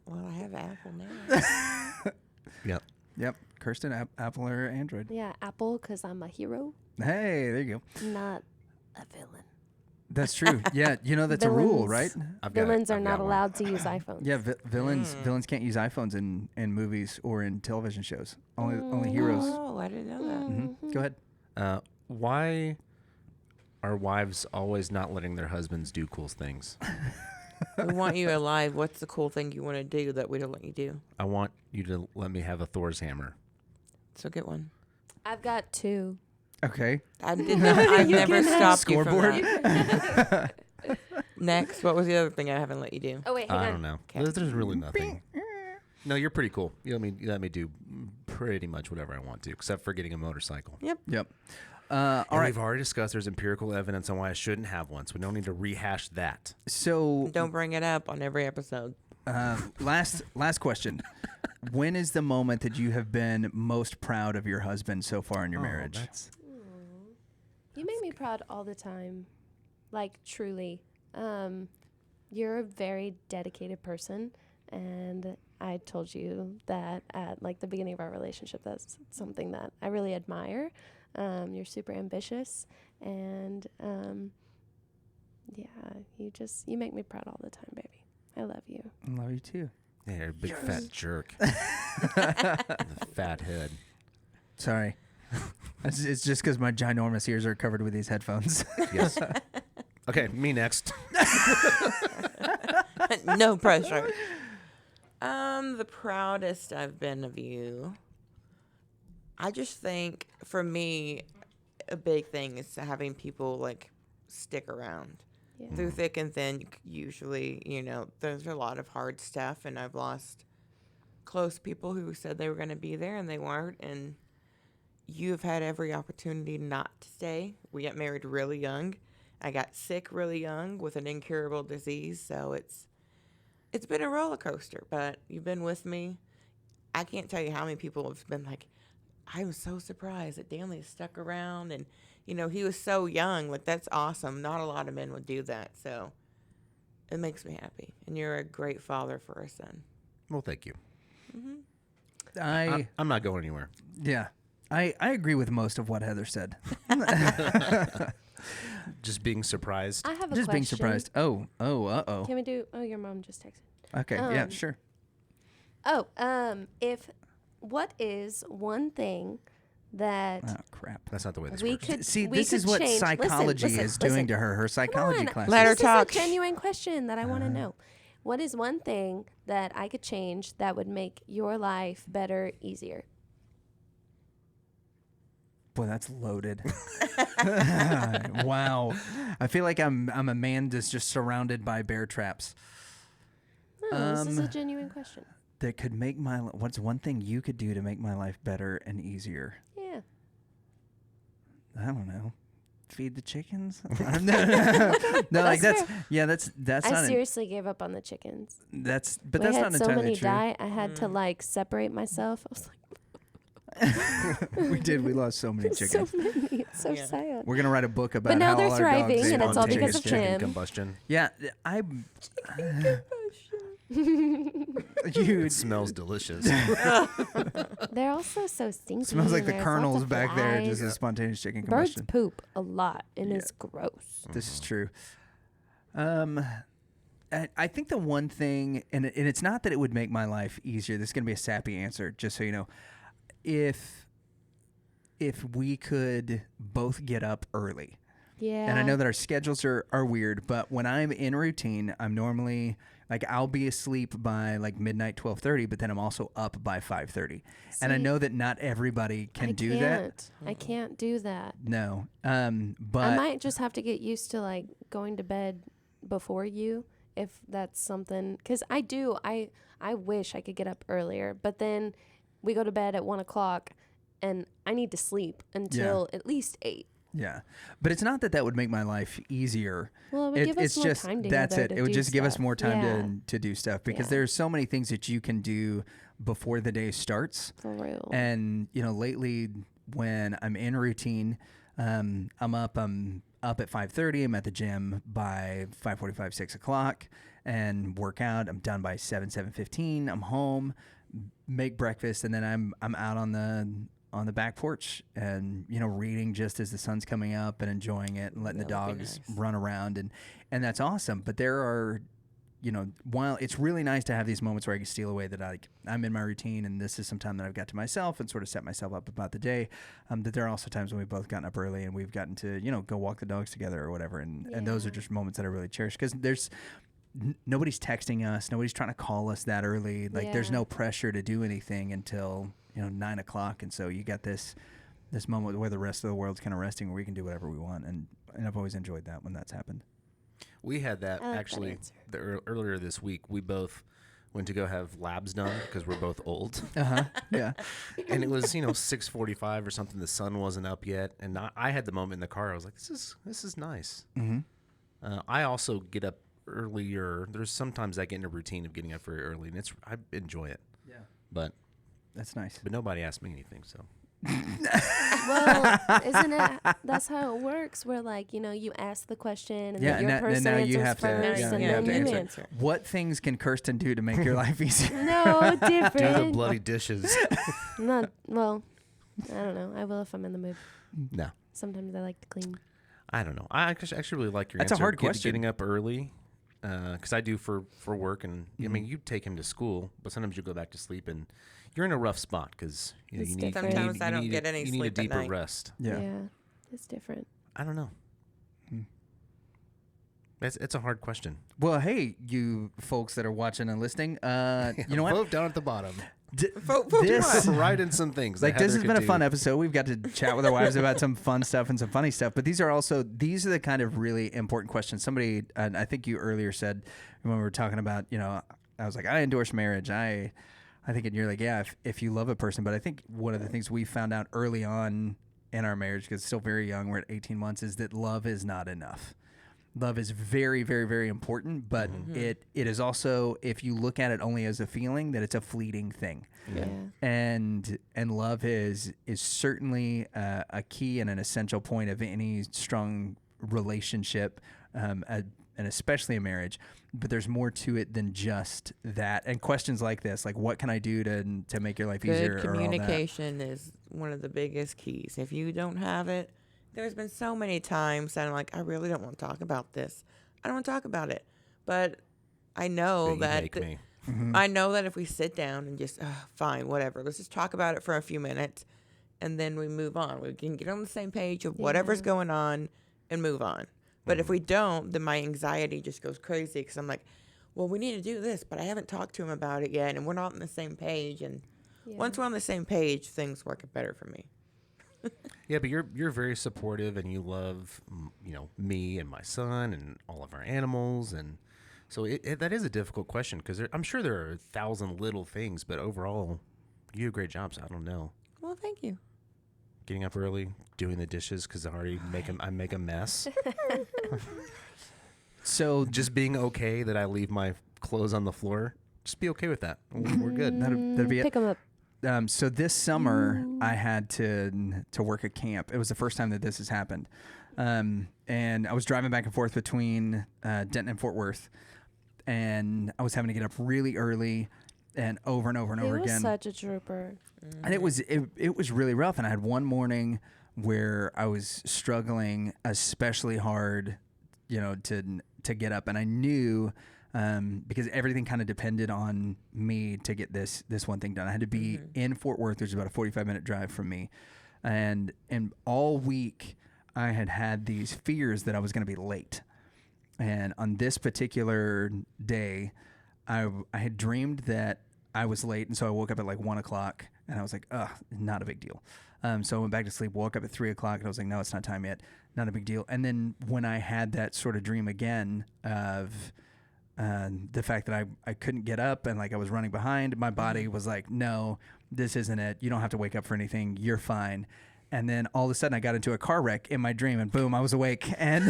Well, I have Apple now. Yep. Yep. Kirsten, Apple or Android? Yeah, Apple, because I'm a hero, Hey, there you go. not a villain. That's true. Yeah, you know that's a rule, right? Villains- I've got it. Villains are I've not got one. allowed to use iPhones. Yeah, villains can't use iPhones in movies or in television shows. Only heroes. Oh, I didn't know that. Mhm. Go ahead. Why are wives always not letting their husbands do cool things? We want you alive. What's the cool thing you want to do that we don't let you do? I want you to let me have a Thor's hammer. So get one. I've got 2. Okay. I never stopped you from Scoreboard? that. Next, what was the other thing I haven't let you do? Oh, wait, hang I on. don't know. Okay. There's really nothing. No, you're pretty cool. You let me do pretty much whatever I want to, except for getting a motorcycle. Yep. All And right. we've already discussed there's empirical evidence on why I shouldn't have one, so we don't need to rehash that. So Don't bring it up on every episode. last question. When is the moment that you have been most proud of your husband so far in your marriage? You make me proud all the time. Like, truly. You're a very dedicated person, and I told you that at like the beginning of our relationship. That's something that I really admire. You're super ambitious, and you make me proud all the time, baby. I love you. I love you too. Yeah, you're a big fat jerk. The fat head. Sorry. It's just because my ginormous ears are covered with these headphones. Yes. Okay, me next. No pressure. The proudest I've been of you. I just think for me, a big thing is having people like stick around Yeah. through thick and thin. Usually, there's a lot of hard stuff, and I've lost close people who said they were going to be there and they weren't. And you've had every opportunity not to stay. We got married really young. I got sick really young with an incurable disease, so it's been a roller coaster, but you've been with me. I can't tell you how many people have been like, I was so surprised that Danley stuck around, and he was so young. Like, that's awesome. Not a lot of men would do that, so it makes me happy. And you're a great father for a son. Well, thank you. I'm not going anywhere. Yeah. I agree with most of what Heather said. Just being surprised. I have a Just question. being surprised. Uh-oh. Can we do? Oh, your mom just texted. Okay, yeah, sure. What is one thing that Oh, crap. That's not the way this we works. could See, we this could is what change. psychology listen, is doing to her psychology on. classes. Let her This talk. is a genuine question that I want to know. What is one thing that I could change that would make your life better, easier? Boy, that's loaded. Wow. I feel like I'm a man that's just surrounded by bear traps. No, this is a genuine question. That could make what's one thing you could do to make my life better and easier? Yeah. I don't know. Feed the chickens? No, like that's I not seriously gave up on the chickens. that's We not had so entirely many true. die. I had to separate myself. I was like, We did. We lost so many chickens. so many. It's so Yeah. sad. We're gonna write a book about But now how they're all our thriving, dogs and it's all because of Chicken Tim. combustion. Yeah, you It smells delicious. They're also so stinky. smells like and the there's kernels lots of back there, flies. just a spontaneous chicken Birds combustion. poop a lot, and it's gross. This is true. I think the one thing, and it's not that it would make my life easier. This is going to be a sappy answer, just so you know. If we could both get up early. Yeah. And I know that our schedules are weird, but when I'm in routine, I'm normally I'll be asleep by midnight, 12:30, but then I'm also up by 5:30. And I know that not everybody can do that. I can't do that. No. But I might just have to get used to going to bed before you, if that's something, because I wish I could get up earlier, but then we go to bed at 1:00 and I need to sleep until at least 8. Yeah, but it's not that would make my life easier. Well, it would give us it's more just time that's together it. to It would do just give us stuff. more time Yeah. to do stuff because Yeah. there's so many things that you can do before the day starts. For real. And lately when I'm in routine, I'm up at 5:30. I'm at the gym by 5:45, 6 o'clock, and work out. I'm done by 7:15. I'm home, make breakfast, and then I'm out on the back porch and reading just as the sun's coming up and enjoying it and letting the That would be dogs nice. run around and that's awesome. But there are while it's really nice to have these moments where I can steal away that I'm in my routine and this is some time that I've got to myself and sort of set myself up about the day, that there are also times when we've both gotten up early and we've gotten to go walk the dogs together or whatever, and those are just moments that I really cherish because there's nobody's texting us, nobody's trying to call us that early. There's no pressure to do anything until 9 o'clock, and so you got this moment where the rest of the world's kind of resting, where we can do whatever we want, and I've always enjoyed that when that's happened. We had that I like that actually answer. earlier this week. We both went to go have labs done because we're both old. Yeah. And it was 6:45 or something. The sun wasn't up yet, and I had the moment in the car. I was like, this is nice. Mm-hmm. I also get up earlier. There's sometimes I get in a routine of getting up very early, and I enjoy it. Yeah. But That's nice. nobody asked me anything, so. Well, isn't it? That's how it works. Where you ask the question, and then your person now answers you have to, first, yeah, and you have then to you answer. answer. What things can Kirsten do to make your life easier? No, Do the different. bloody dishes. Not well. I don't know. I will if I'm in the mood. No. Sometimes I like to clean. I don't know. I actually really like your That's a answer. hard question. Getting up early, because I do for work, and I mean, you take him to school, but sometimes you go back to sleep, and you're in a rough spot because It's you need. different. Sometimes I don't get any You need a sleep at deeper night. rest. Yeah. It's different. I don't know. It's a hard question. Well, hey, you folks that are watching and listening, you know what? Vote down at the bottom. Vote This- Write in some things. that this Heather has been could a do. fun episode. We've got to chat with our wives about some fun stuff and some funny stuff. But these are the kind of really important questions. Somebody, and I think you earlier said when we were talking about, I was like, I endorse marriage. I think, and you're like, yeah, if you love a person. But I think one of the things we found out early on in our marriage, because it's still very young, we're at 18 months, is that love is not enough. Love is very, very, very important, but it is also, if you look at it only as a feeling, that it's a fleeting thing. Yeah. And love is certainly a key and an essential point of any strong relationship, and and especially in marriage. But there's more to it than just that. And questions like this, like what can I do to make your life easier? Good communication is one of the biggest keys. If you don't have it, there's been so many times that I'm like, I really don't want to talk about this. I don't want to talk about it. But I know I know that if we sit down and just, fine, whatever, let's just talk about it for a few minutes, and then we move on. We can get on the same page of whatever's going on and move on. But if we don't, then my anxiety just goes crazy because I'm like, well, we need to do this, but I haven't talked to him about it yet, and we're not on the same page. And once we're on the same page, things work better for me. Yeah, but you're very supportive, and you love, me and my son and all of our animals, and so that is a difficult question because I'm sure there are 1,000 little things, but overall, you do a great job. So I don't know. Well, thank you. Getting up early, doing the dishes because I make a mess. So just being okay that I leave my clothes on the floor, just be okay with that. We're good. That'd be it. Pick them up. So this summer I had to work a camp. It was the first time that this has happened. And I was driving back and forth between Denton and Fort Worth, and I was having to get up really early and over and over again. He was such a trooper. And it was really rough. And I had one morning where I was struggling especially hard, to get up. And I knew, because everything kind of depended on me to get this one thing done. I had to be in Fort Worth, which is about a 45-minute drive from me. And all week I had these fears that I was going to be late. And on this particular day, I had dreamed that I was late, and so I woke up at like 1 o'clock, and I was like, not a big deal. So I went back to sleep, woke up at 3 o'clock, and I was like, no, it's not time yet. Not a big deal. And then when I had that sort of dream again of the fact that I couldn't get up and like I was running behind, my body was like, no, this isn't it. You don't have to wake up for anything. You're fine. And then all of a sudden I got into a car wreck in my dream, and boom, I was awake. And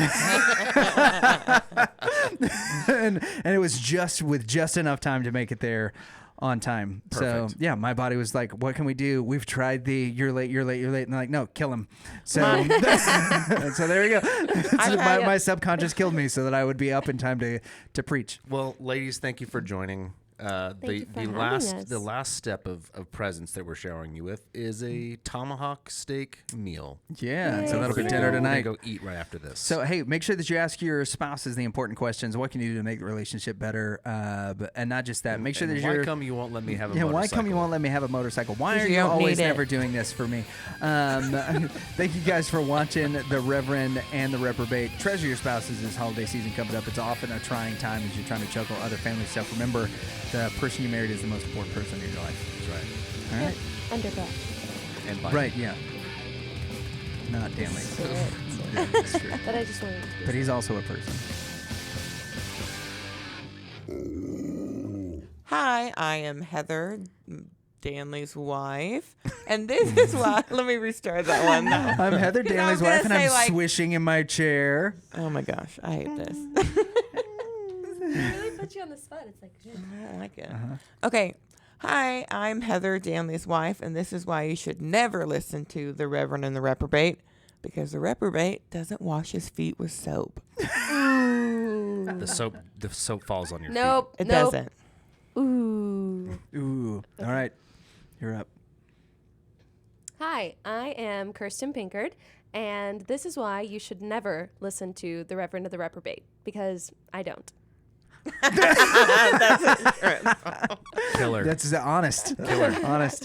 and it was just enough time to make it there on time. Perfect. So yeah, my body was like, what can we do? We've tried you're late. And they're like, no, kill him. So, so there we go. So my subconscious killed me so that I would be up in time to preach. Well, ladies, thank you for joining. The last step of presents that we're showering you with is a tomahawk steak meal. Yeah, so that'll be dinner tonight. We're gonna go eat right after this. So hey, make sure that you ask your spouses the important questions. What can you do to make the relationship better? And not just that. Make sure that why come you won't let me have a motorcycle? Why come you won't let me have a motorcycle? Why are you always never doing this for me? Thank you guys for watching the Reverend and the Reprobate. Treasure your spouses this holiday season coming up. It's often a trying time as you're trying to juggle other family stuff. Remember, the person you married is the most important person in your life. That's right. All right. Under breath. And right, yeah. Not Danley. Yeah, that's true. But I just wanted to. But he's also a person. Hi, I am Heather, Danley's wife, and this is why. Let me restart that one. I'm Heather, Danley's wife, and I'm swishing in my chair. Oh my gosh, I hate this. It really puts you on the spot. It's like, I like it. Okay. Hi, I'm Heather, Danley's wife, and this is why you should never listen to the Reverend and the Reprobate, because the reprobate doesn't wash his feet with soap. The soap falls on your feet. It doesn't. Ooh. All right. You're up. Hi, I am Kirsten Pinkard, and this is why you should never listen to the Reverend and the Reprobate, because I don't. That's it. Killer. That's honest. Killer. Honest.